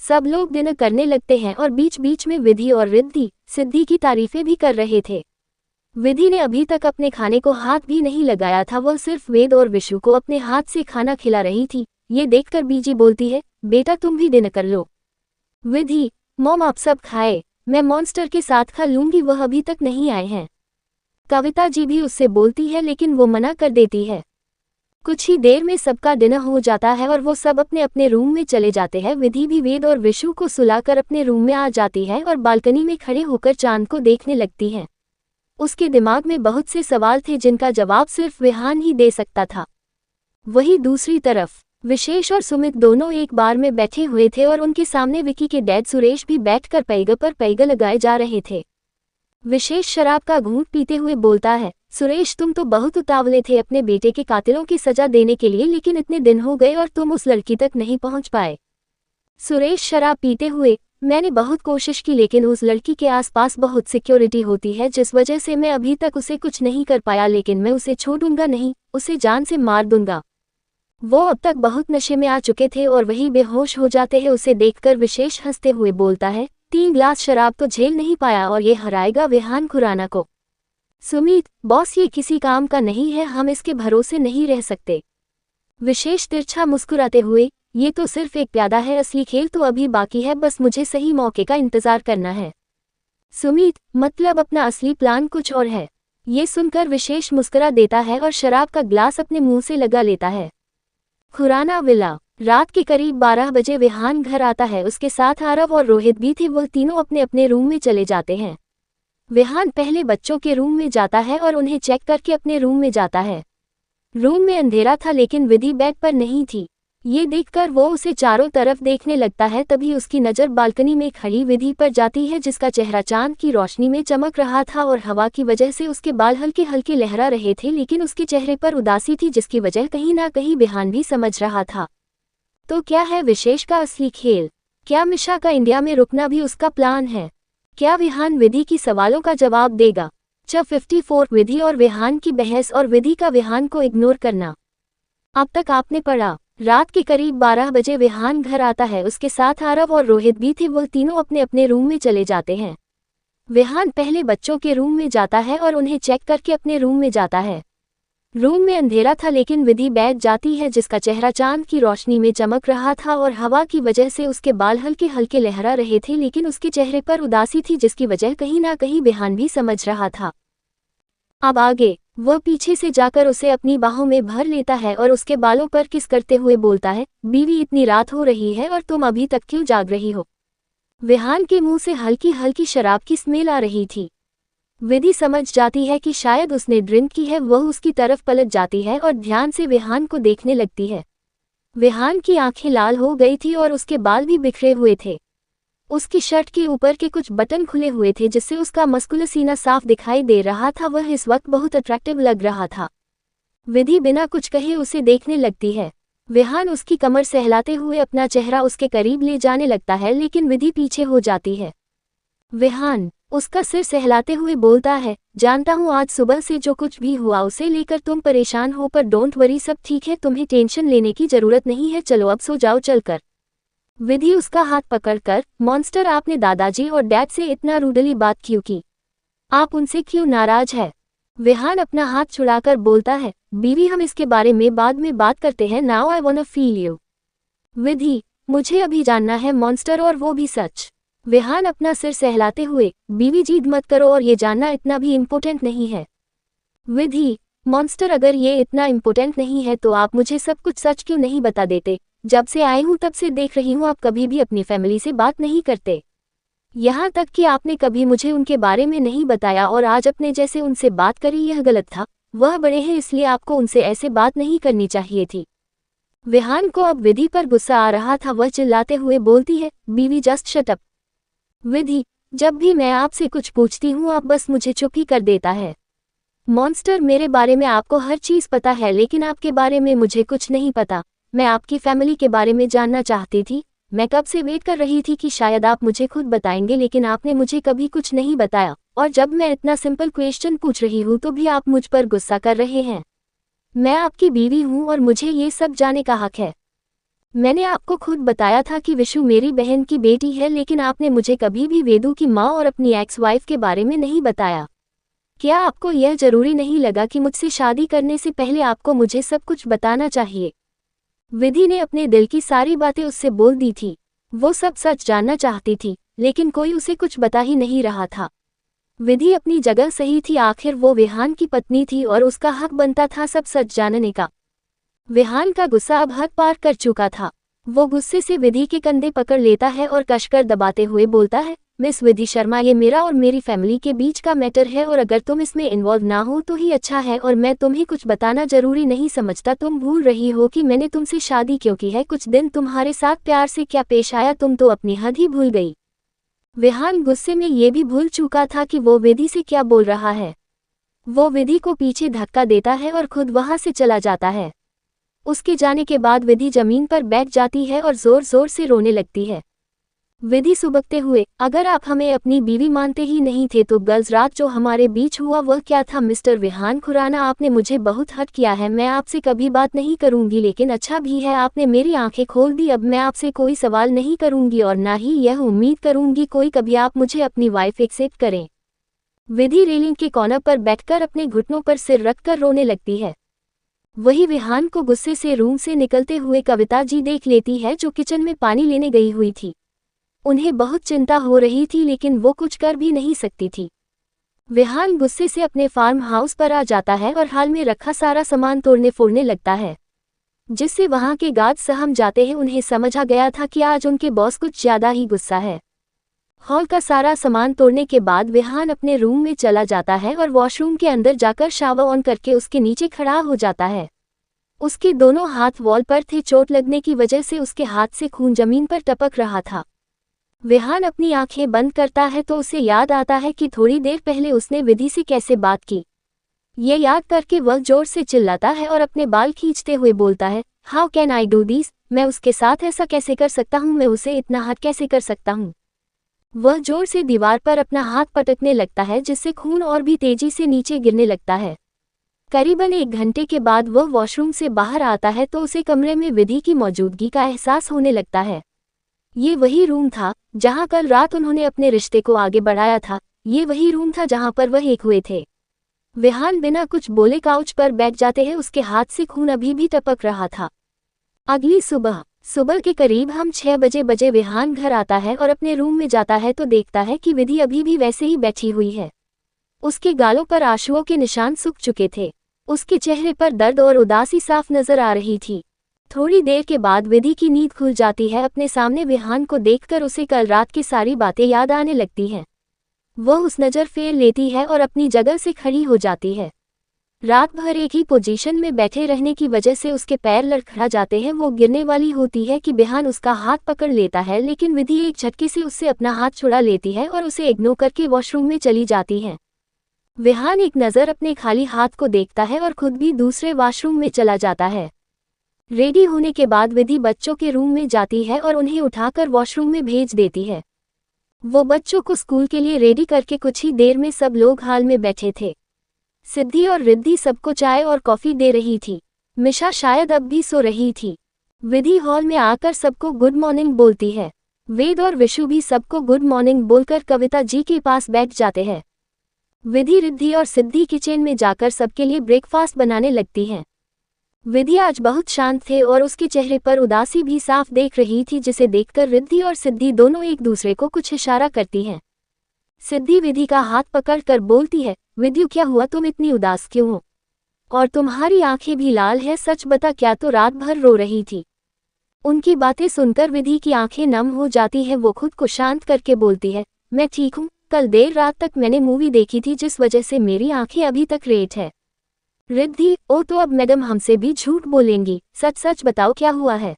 सब लोग डिनर करने लगते हैं और बीच बीच में विधि और रिद्धि सिद्धि की तारीफें भी कर रहे थे। विधि ने अभी तक अपने खाने को हाथ भी नहीं लगाया था, वह सिर्फ वेद और विशु को अपने हाथ से खाना खिला रही थी। ये देखकर बीजी बोलती है, बेटा तुम भी डिनर कर लो। विधि, मॉम आप सब खाए, मैं मॉन्स्टर के साथ खा लूंगी, वह अभी तक नहीं आए हैं। कविता जी भी उससे बोलती है, लेकिन वो मना कर देती है। कुछ ही देर में सबका डिनर हो जाता है और वो सब अपने अपने रूम में चले जाते हैं। विधि भी वेद और विशु को सुलाकर अपने रूम में आ जाती है और बालकनी में खड़े होकर चांद को देखने लगती है। उसके दिमाग में बहुत से सवाल थे जिनका जवाब सिर्फ विहान ही दे सकता था। वही दूसरी तरफ विशेष और सुमित दोनों एक बार में बैठे हुए थे और उनके सामने विकी के डैड सुरेश भी बैठकर पैग पर पैग लगाए जा रहे थे। विशेष शराब का घूंट पीते हुए बोलता है, सुरेश तुम तो बहुत उतावले थे अपने बेटे के कातिलों की सजा देने के लिए, लेकिन इतने दिन हो गए और तुम उस लड़की तक नहीं पहुंच पाए। सुरेश शराब पीते हुए, मैंने बहुत कोशिश की लेकिन उस लड़की के आसपास बहुत सिक्योरिटी होती है जिस वजह से मैं अभी तक उसे कुछ नहीं कर पाया, लेकिन मैं उसे छोड़ूंगा नहीं, उसे जान से मार दूंगा। वो अब तक बहुत नशे में आ चुके थे और वही बेहोश हो जाते हैं। उसे देखकर विशेष हंसते हुए बोलता है, 3 ग्लास शराब तो झेल नहीं पाया और ये हराएगा विहान खुराना को। सुमित, बॉस ये किसी काम का नहीं है, हम इसके भरोसे नहीं रह सकते। विशेष तिरछा मुस्कुराते हुए, ये तो सिर्फ एक प्यादा है, असली खेल तो अभी बाकी है, बस मुझे सही मौके का इंतजार करना है। सुमित, मतलब अपना असली प्लान कुछ और है। ये सुनकर विशेष मुस्कुरा देता है और शराब का ग्लास अपने मुंह से लगा लेता है। खुराना विला, रात के करीब 12 बजे विहान घर आता है, उसके साथ आरव और रोहित भी थे। वह तीनों अपने अपने रूम में चले जाते हैं। विहान पहले बच्चों के रूम में जाता है और उन्हें चेक करके अपने रूम में जाता है। रूम में अंधेरा था लेकिन विधि बेड पर नहीं थी। ये देखकर वो उसे चारों तरफ देखने लगता है। तभी उसकी नज़र बालकनी में खड़ी विधि पर जाती है जिसका चेहरा चांद की रोशनी में चमक रहा था और हवा की वजह से उसके बाल हल्के हल्के लहरा रहे थे, लेकिन उसके चेहरे पर उदासी थी जिसकी वजह कहीं ना कहीं विहान भी समझ रहा था। तो क्या है विशेष का असली खेल? क्या मिशा का इंडिया में रुकना भी उसका प्लान है? क्या विहान विधि की सवालों का जवाब देगा? चैप्टर 54 विधि और विहान की बहस और विधि का विहान को इग्नोर करना। अब तक आपने पढ़ा। रात के करीब 12 बजे विहान घर आता है। उसके साथ आरव और रोहित भी थे। वह तीनों अपने अपने रूम में चले जाते हैं। विहान पहले बच्चों के रूम में जाता है और उन्हें चेक करके अपने रूम में जाता है। रूम में अंधेरा था लेकिन विधि बैठ जाती है जिसका चेहरा चांद की रोशनी में चमक रहा था और हवा की वजह से उसके बाल हल्के हल्के लहरा रहे थे, लेकिन उसके चेहरे पर उदासी थी जिसकी वजह कहीं ना कहीं विहान भी समझ रहा था। अब आगे वह पीछे से जाकर उसे अपनी बाहों में भर लेता है और उसके बालों पर किस करते हुए बोलता है, बीवी इतनी रात हो रही है और तुम अभी तक क्यों जाग रही हो? विहान के मुंह से हल्की हल्की शराब की स्मेल आ रही थी। विधि समझ जाती है कि शायद उसने ड्रिंक की है। वह उसकी तरफ पलट जाती है और ध्यान से विहान को देखने लगती है। विहान की आंखें लाल हो गई थी और उसके बाल भी बिखरे हुए थे। उसकी शर्ट के ऊपर के कुछ बटन खुले हुए थे जिससे उसका मस्कुलर सीना साफ दिखाई दे रहा था। वह इस वक्त बहुत अट्रैक्टिव लग रहा था। विधि बिना कुछ कहे उसे देखने लगती है। विहान उसकी कमर सहलाते हुए अपना चेहरा उसके करीब ले जाने लगता है लेकिन विधि पीछे हो जाती है। विहान उसका सिर सहलाते हुए बोलता है, जानता हूँ आज सुबह से जो कुछ भी हुआ उसे लेकर तुम परेशान हो, पर डोंट वरी, सब ठीक है, तुम्हें टेंशन लेने की जरूरत नहीं है, चलो अब सो जाओ चलकर। विधि उसका हाथ पकड़कर, मॉन्स्टर आपने दादाजी और डैड से इतना रूडली बात क्यों की? आप उनसे क्यों नाराज है? विहान अपना हाथ छुड़ाकर बोलता है, बीवी हम इसके बारे में बाद में बात करते हैं, now I want to feel you. Vidhi मुझे अभी जानना है मॉन्स्टर, और वो भी सच। विहान अपना सिर सहलाते हुए, बीवी जिद मत करो, और ये जानना इतना भी इम्पोर्टेंट नहीं है। विधि मॉन्स्टर अगर ये इतना इम्पोर्टेंट नहीं है तो आप मुझे सब कुछ सच क्यों नहीं बता देते? जब से आए हूँ तब से देख रही हूँ आप कभी भी अपनी फैमिली से बात नहीं करते। यहाँ तक कि आपने कभी मुझे उनके बारे में नहीं बताया और आज अपने जैसे उनसे बात करी, यह गलत था। वह बड़े हैं इसलिए आपको उनसे ऐसे बात नहीं करनी चाहिए थी। विहान को अब विधि पर गुस्सा आ रहा था। वह चिल्लाते हुए बोलती है, बीवी जस्ट शट अप। विधि जब भी मैं आपसे कुछ पूछती हूँ आप बस मुझे चुप ही कर देता है। मॉन्स्टर मेरे बारे में आपको हर चीज़ पता है लेकिन आपके बारे में मुझे कुछ नहीं पता। मैं आपकी फैमिली के बारे में जानना चाहती थी। मैं कब से वेट कर रही थी कि शायद आप मुझे खुद बताएंगे, लेकिन आपने मुझे कभी कुछ नहीं बताया, और जब मैं इतना सिंपल क्वेश्चन पूछ रही हूँ तो भी आप मुझ पर गुस्सा कर रहे हैं। मैं आपकी बीवी हूँ और मुझे ये सब जानने का हक है। मैंने आपको खुद बताया था कि विशु मेरी बहन की बेटी है, लेकिन आपने मुझे कभी भी वेदू की माँ और अपनी एक्स वाइफ के बारे में नहीं बताया। क्या आपको यह जरूरी नहीं लगा कि मुझसे शादी करने से पहले आपको मुझे सब कुछ बताना चाहिए? विधि ने अपने दिल की सारी बातें उससे बोल दी थी। वो सब सच जानना चाहती थी लेकिन कोई उसे कुछ बता ही नहीं रहा था। विधि अपनी जगह सही थी, आखिर वो विहान की पत्नी थी और उसका हक बनता था सब सच जानने का। विहान का गुस्सा अब हद पार कर चुका था। वो गुस्से से विधि के कंधे पकड़ लेता है और कसकर दबाते हुए बोलता है, मिस विधि शर्मा, ये मेरा और मेरी फैमिली के बीच का मैटर है और अगर तुम इसमें इन्वॉल्व ना हो तो ही अच्छा है, और मैं तुम्हें कुछ बताना जरूरी नहीं समझता। तुम भूल रही हो कि मैंने तुमसे शादी क्यों की है। कुछ दिन तुम्हारे साथ प्यार से क्या पेश आया, तुम तो अपनी हद ही भूल गई। विहान गुस्से में ये भी भूल चुका था कि वो विधि से क्या बोल रहा है। वो विधि को पीछे धक्का देता है और खुद वहां से चला जाता है। उसके जाने के बाद विधि जमीन पर बैठ जाती है और जोर जोर से रोने लगती है। विधि सुबकते हुए, अगर आप हमें अपनी बीवी मानते ही नहीं थे तो गर्ल्स रात जो हमारे बीच हुआ वह क्या था? मिस्टर विहान खुराना, आपने मुझे बहुत हर्ट किया है। मैं आपसे कभी बात नहीं करूंगी, लेकिन अच्छा भी है आपने मेरी आंखें खोल दी। अब मैं आपसे कोई सवाल नहीं करूंगी और ना ही यह उम्मीद करूंगी कोई कभी आप मुझे अपनी वाइफ एक्सेप्ट करें। विधि रेलिंग के कॉर्नर पर बैठकर अपने घुटनों पर सिर रखकर रोने लगती है। वही विहान को गुस्से से रूम से निकलते हुए कविता जी देख लेती है जो किचन में पानी लेने गई हुई थी। उन्हें बहुत चिंता हो रही थी लेकिन वो कुछ कर भी नहीं सकती थी। विहान गुस्से से अपने फार्म हाउस पर आ जाता है और हाल में रखा सारा सामान तोड़ने फोड़ने लगता है, जिससे वहां के गार्ड सहम जाते हैं। उन्हें समझ आ गया था कि आज उनके बॉस कुछ ज्यादा ही गुस्सा है। हॉल का सारा सामान तोड़ने के बाद विहान अपने रूम में चला जाता है और वॉशरूम के अंदर जाकर शावर ऑन करके उसके नीचे खड़ा हो जाता है। उसके दोनों हाथ वॉल पर थे, चोट लगने की वजह से उसके हाथ से खून जमीन पर टपक रहा था। विहान अपनी आंखें बंद करता है तो उसे याद आता है कि थोड़ी देर पहले उसने विधि से कैसे बात की। ये याद करके वह जोर से चिल्लाता है और अपने बाल खींचते हुए बोलता है, how can I do this? मैं उसके साथ ऐसा कैसे कर सकता हूँ, मैं उसे इतना हाथ कैसे कर सकता हूँ। वह जोर से दीवार पर अपना हाथ पटकने लगता है जिससे खून और भी तेजी से नीचे गिरने लगता है। करीबन 1 घंटे के बाद वह वॉशरूम से बाहर आता है तो उसे कमरे में विधि की मौजूदगी का एहसास होने लगता है। ये वही रूम था जहां कल रात उन्होंने अपने रिश्ते को आगे बढ़ाया था। ये वही रूम था जहां पर वह एक हुए थे। विहान बिना कुछ बोले काउच पर बैठ जाते हैं, उसके हाथ से खून अभी भी टपक रहा था। अगली सुबह के करीब हम 6 बजे विहान घर आता है और अपने रूम में जाता है तो देखता है कि विधि अभी भी वैसे ही बैठी हुई है। उसके गालों पर आंसुओं के निशान सूख चुके थे। उसके चेहरे पर दर्द और उदासी साफ नजर आ रही थी। थोड़ी देर के बाद विधि की नींद खुल जाती है। अपने सामने विहान को देखकर उसे कल रात की सारी बातें याद आने लगती हैं। वह उस नज़र फेर लेती है और अपनी जगह से खड़ी हो जाती है। रात भर एक ही पोजीशन में बैठे रहने की वजह से उसके पैर लड़खड़ा जाते हैं। वो गिरने वाली होती है कि विहान उसका हाथ पकड़ लेता है, लेकिन विधि एक झटके से उससे अपना हाथ छुड़ा लेती है और उसे इग्नोर करके वॉशरूम में चली जाती है। विहान एक नज़र अपने खाली हाथ को देखता है और खुद भी दूसरे वॉशरूम में चला जाता है। रेडी होने के बाद विधि बच्चों के रूम में जाती है और उन्हें उठाकर वॉशरूम में भेज देती है। वो बच्चों को स्कूल के लिए रेडी करके कुछ ही देर में सब लोग हॉल में बैठे थे। सिद्धि और रिद्धि सबको चाय और कॉफी दे रही थी। मिशा शायद अब भी सो रही थी। विधि हॉल में आकर सबको गुड मॉर्निंग बोलती है। वेद और विशु भी सबको गुड मॉर्निंग बोलकर कविता जी के पास बैठ जाते हैं। विधि, रिद्धि और सिद्धि किचन में जाकर सबके लिए ब्रेकफास्ट बनाने लगती हैं। विधि आज बहुत शांत थे और उसके चेहरे पर उदासी भी साफ देख रही थी, जिसे देखकर रिद्धि और सिद्धि दोनों एक दूसरे को कुछ इशारा करती हैं। सिद्धि विधि का हाथ पकड़कर बोलती है, विद्यु क्या हुआ, तुम इतनी उदास क्यों हो? और तुम्हारी आंखें भी लाल है, सच बता क्या तो रात भर रो रही थी? उनकी बातें सुनकर विधि की आंखें नम हो जाती है। वो खुद को शांत करके बोलती है, मैं ठीक हूँ, कल देर रात तक मैंने मूवी देखी थी जिस वजह से मेरी आंखें अभी तक रेड है। रिद्धि, ओ तो अब मैडम हमसे भी झूठ बोलेंगी, सच सच बताओ क्या हुआ है?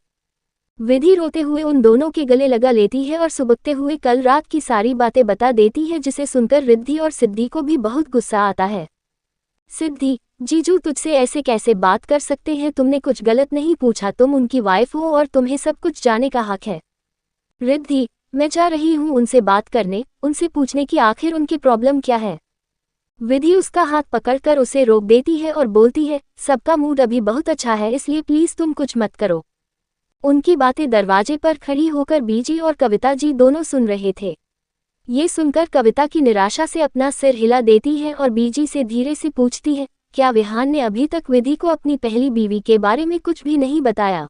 विधि रोते हुए उन दोनों के गले लगा लेती है और सुबकते हुए कल रात की सारी बातें बता देती है, जिसे सुनकर रिद्धि और सिद्धि को भी बहुत गुस्सा आता है। सिद्धि, जीजू तुझसे ऐसे कैसे बात कर सकते हैं, तुमने कुछ गलत नहीं पूछा, तुम उनकी वाइफ हो और तुम्हें सब कुछ जाने का हक है। रिद्धि, मैं जा रही हूँ उनसे बात करने, उनसे पूछने की आखिर उनकी प्रॉब्लम क्या है। विधि उसका हाथ पकड़कर उसे रोक देती है और बोलती है, सबका मूड अभी बहुत अच्छा है, इसलिए प्लीज तुम कुछ मत करो। उनकी बातें दरवाजे पर खड़ी होकर बीजी और कविता जी दोनों सुन रहे थे। ये सुनकर कविता की निराशा से अपना सिर हिला देती है और बीजी से धीरे से पूछती है, क्या विहान ने अभी तक विधि को अपनी पहली बीवी के बारे में कुछ भी नहीं बताया?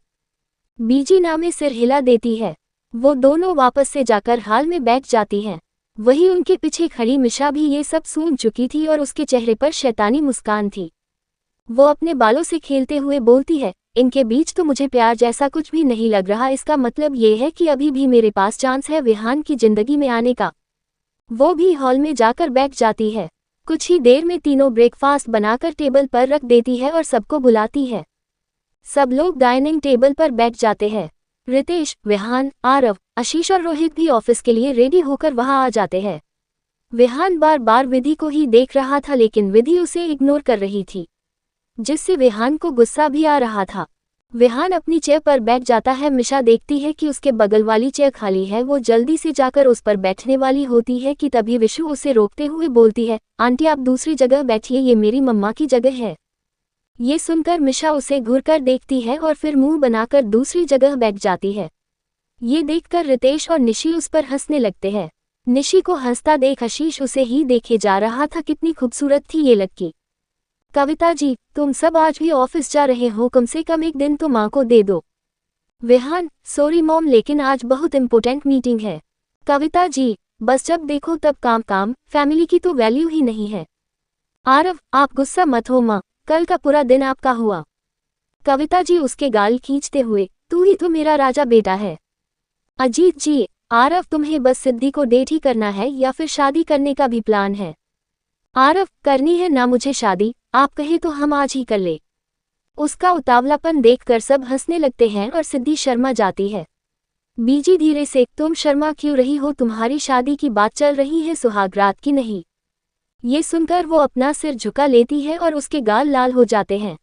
बीजी नामे सिर हिला देती है। वो दोनों वापस से जाकर हाल में बैठ जाती हैं। वही उनके पीछे खड़ी मिशा भी ये सब सुन चुकी थी और उसके चेहरे पर शैतानी मुस्कान थी। वो अपने बालों से खेलते हुए बोलती है, इनके बीच तो मुझे प्यार जैसा कुछ भी नहीं लग रहा, इसका मतलब ये है कि अभी भी मेरे पास चांस है विहान की जिंदगी में आने का। वो भी हॉल में जाकर बैठ जाती है। कुछ ही देर में तीनों ब्रेकफास्ट बनाकर टेबल पर रख देती है और सबको बुलाती है। सब लोग डाइनिंग टेबल पर बैठ जाते हैं। रितेश, विहान, आरव, आशीष और रोहित भी ऑफिस के लिए रेडी होकर वहां आ जाते हैं। विहान बार बार विधि को ही देख रहा था, लेकिन विधि उसे इग्नोर कर रही थी, जिससे विहान को गुस्सा भी आ रहा था। विहान अपनी चेयर पर बैठ जाता है। मिशा देखती है कि उसके बगल वाली चेयर खाली है। वो जल्दी से जाकर उस पर बैठने वाली होती है कि तभी विशु उसे रोकते हुए बोलती है, आंटी आप दूसरी जगह बैठिए, ये मेरी मम्मा की जगह है। ये सुनकर मिशा उसे घूरकर देखती है और फिर मुंह बनाकर दूसरी जगह बैठ जाती है। ये देखकर रितेश और निशी उस पर हंसने लगते हैं। निशी को हंसता देख आशीष उसे ही देखे जा रहा था। कितनी खूबसूरत थी ये लड़की। कविता जी, तुम सब आज भी ऑफिस जा रहे हो, कम से कम एक दिन तो माँ को दे दो। विहान, सॉरी मॉम, लेकिन आज बहुत इंपॉर्टेंट मीटिंग है। कविता जी, बस जब देखो तब काम काम, फैमिली की तो वैल्यू ही नहीं है। आरव, आप गुस्सा मत हो माँ, कल का पूरा दिन आपका हुआ। कविता जी उसके गाल खींचते हुए, तू ही तो मेरा राजा बेटा है। अजीत जी, आरव तुम्हें बस सिद्धि को डेट ही करना है या फिर शादी करने का भी प्लान है? आरव, करनी है ना मुझे शादी, आप कहे तो हम आज ही कर ले। उसका उतावलापन देखकर सब हंसने लगते हैं और सिद्धि शर्मा जाती है। बीजी धीरे से, तुम शर्मा क्यों रही हो, तुम्हारी शादी की बात चल रही है, सुहाग रात की नहीं। ये सुनकर वो अपना सिर झुका लेती है और उसके गाल लाल हो जाते हैं।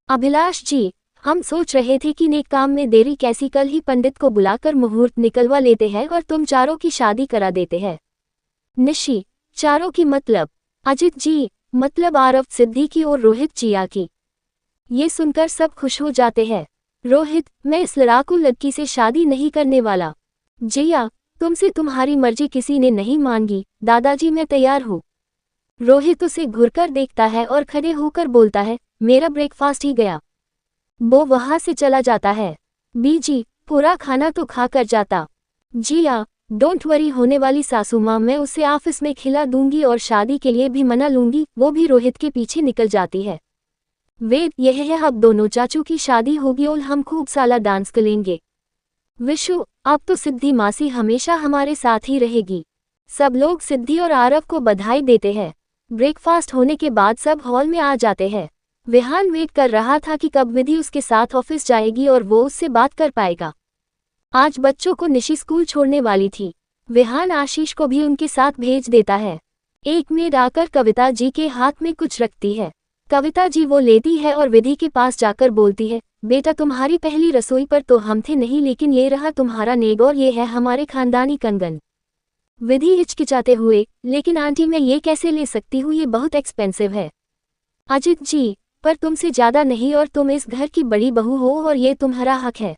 अभिलाष जी, हम सोच रहे थे कि नेक काम में देरी कैसी, कल ही पंडित को बुलाकर मुहूर्त निकलवा लेते हैं और तुम चारों की शादी करा देते हैं। निशी, चारों की मतलब? अजित जी, मतलब आरव, सिद्दीकी और रोहित जिया की। ये सुनकर सब खुश हो जाते हैं। रोहित, मैं इस लड़ाकू लड़की से शादी नहीं करने वाला। जिया, तुमसे तुम्हारी मर्जी किसी ने नहीं मांगी। दादाजी, मैं तैयार हूँ। रोहित उसे घूरकर देखता है और खड़े होकर बोलता है, मेरा ब्रेकफास्ट ही गया। वो वहां से चला जाता है। बीजी, पूरा खाना तो खा कर जाता। जिया, डोंट वरी, होने वाली सासू माँ, मैं उसे ऑफिस में खिला दूंगी और शादी के लिए भी मना लूंगी। वो भी रोहित के पीछे निकल जाती है। वेद, यह है अब दोनों चाचू की शादी होगी और हम खूब साला डांस करेंगे। विशु, अब तो सिद्धि मासी हमेशा हमारे साथ ही रहेगी। सब लोग सिद्धि और आरव को बधाई देते हैं। ब्रेकफास्ट होने के बाद सब हॉल में आ जाते हैं। विहान वेट कर रहा था कि कब विधि उसके साथ ऑफिस जाएगी और वो उससे बात कर पाएगा। आज बच्चों को निशी स्कूल छोड़ने वाली थी। विहान आशीष को भी उनके साथ भेज देता है। एक मेड आकर कविता जी के हाथ में कुछ रखती है। कविता जी वो लेती है और विधि के पास जाकर बोलती है, बेटा तुम्हारी पहली रसोई पर तो हम थे नहीं, लेकिन ये रहा तुम्हारा नेग और ये है हमारे खानदानी कंगन। विधि हिचकिचाते हुए, लेकिन आंटी मैं ये कैसे ले सकती हूँ, ये बहुत एक्सपेंसिव है। अजित जी, पर तुमसे ज्यादा नहीं और तुम इस घर की बड़ी बहू हो और ये तुम्हारा हक है।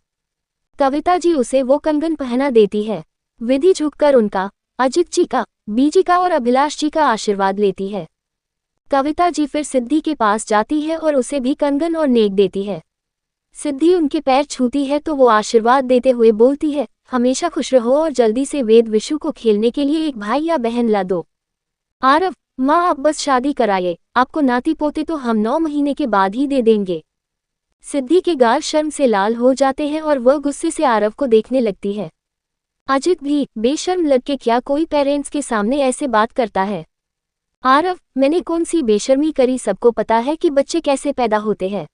कविता जी उसे वो कंगन पहना देती है। विधि झुककर उनका, अजित जी का, बीजी का और अभिलाष जी का आशीर्वाद लेती है। कविता जी फिर सिद्धि के पास जाती है और उसे भी कंगन और नेक देती है। सिद्धि उनके पैर छूती है तो वो आशीर्वाद देते हुए बोलती है, हमेशा खुश रहो और जल्दी से वेद विशु को खेलने के लिए एक भाई या बहन ला दो। आरव, माँ अब बस शादी कराए, आपको नाती पोते तो हम 9 महीने के बाद ही दे देंगे। सिद्धि के गाल शर्म से लाल हो जाते हैं और वह गुस्से से आरव को देखने लगती है। अजित भी, बेशर्म लड़के, क्या कोई पेरेंट्स के सामने ऐसे बात करता है? आरव, मैंने कौन सी बेशर्मी करी, सबको पता है कि बच्चे कैसे पैदा होते हैं।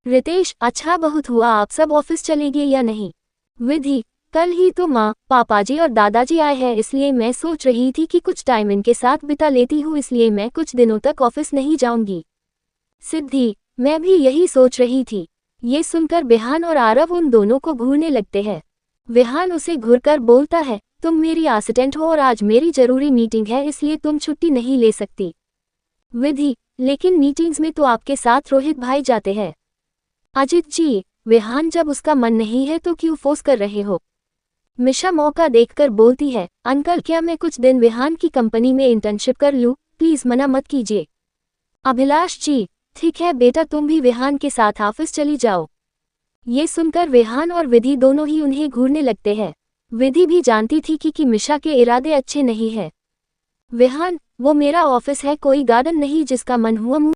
रितेश, अच्छा बहुत हुआ आप सब ऑफिस चले गए या नहीं? विधि, कल ही तो माँ, पापाजी और दादाजी आए हैं, इसलिए मैं सोच रही थी कि कुछ टाइम इनके साथ बिता लेती हूँ, इसलिए मैं कुछ दिनों तक ऑफिस नहीं जाऊंगी। सिद्धि, मैं भी यही सोच रही थी। ये सुनकर विहान और आरव उन दोनों को घूरने लगते हैं। विहान उसे घूरकर बोलता है, तुम मेरी असिस्टेंट हो और आज मेरी जरूरी मीटिंग है, इसलिए तुम छुट्टी नहीं ले सकती। विधि, लेकिन मीटिंग्स में तो आपके साथ रोहित भाई जाते हैं। अजित जी, विहान, जब उसका मन नहीं है तो क्यों फोर्स कर रहे हो? मिशा मौका देखकर बोलती है, अंकल क्या मैं कुछ दिन विहान की कंपनी में इंटर्नशिप कर लूं, प्लीज मना मत कीजिए। अभिलाष जी, ठीक है बेटा, तुम भी विहान के साथ ऑफिस चली जाओ। ये सुनकर विहान और विधि दोनों ही उन्हें घूरने लगते हैं। विधि भी जानती थी कि मिशा के इरादे अच्छे नहीं हैं। विहान, वो मेरा ऑफिस है, कोई गार्डन नहीं जिसका मन हुआ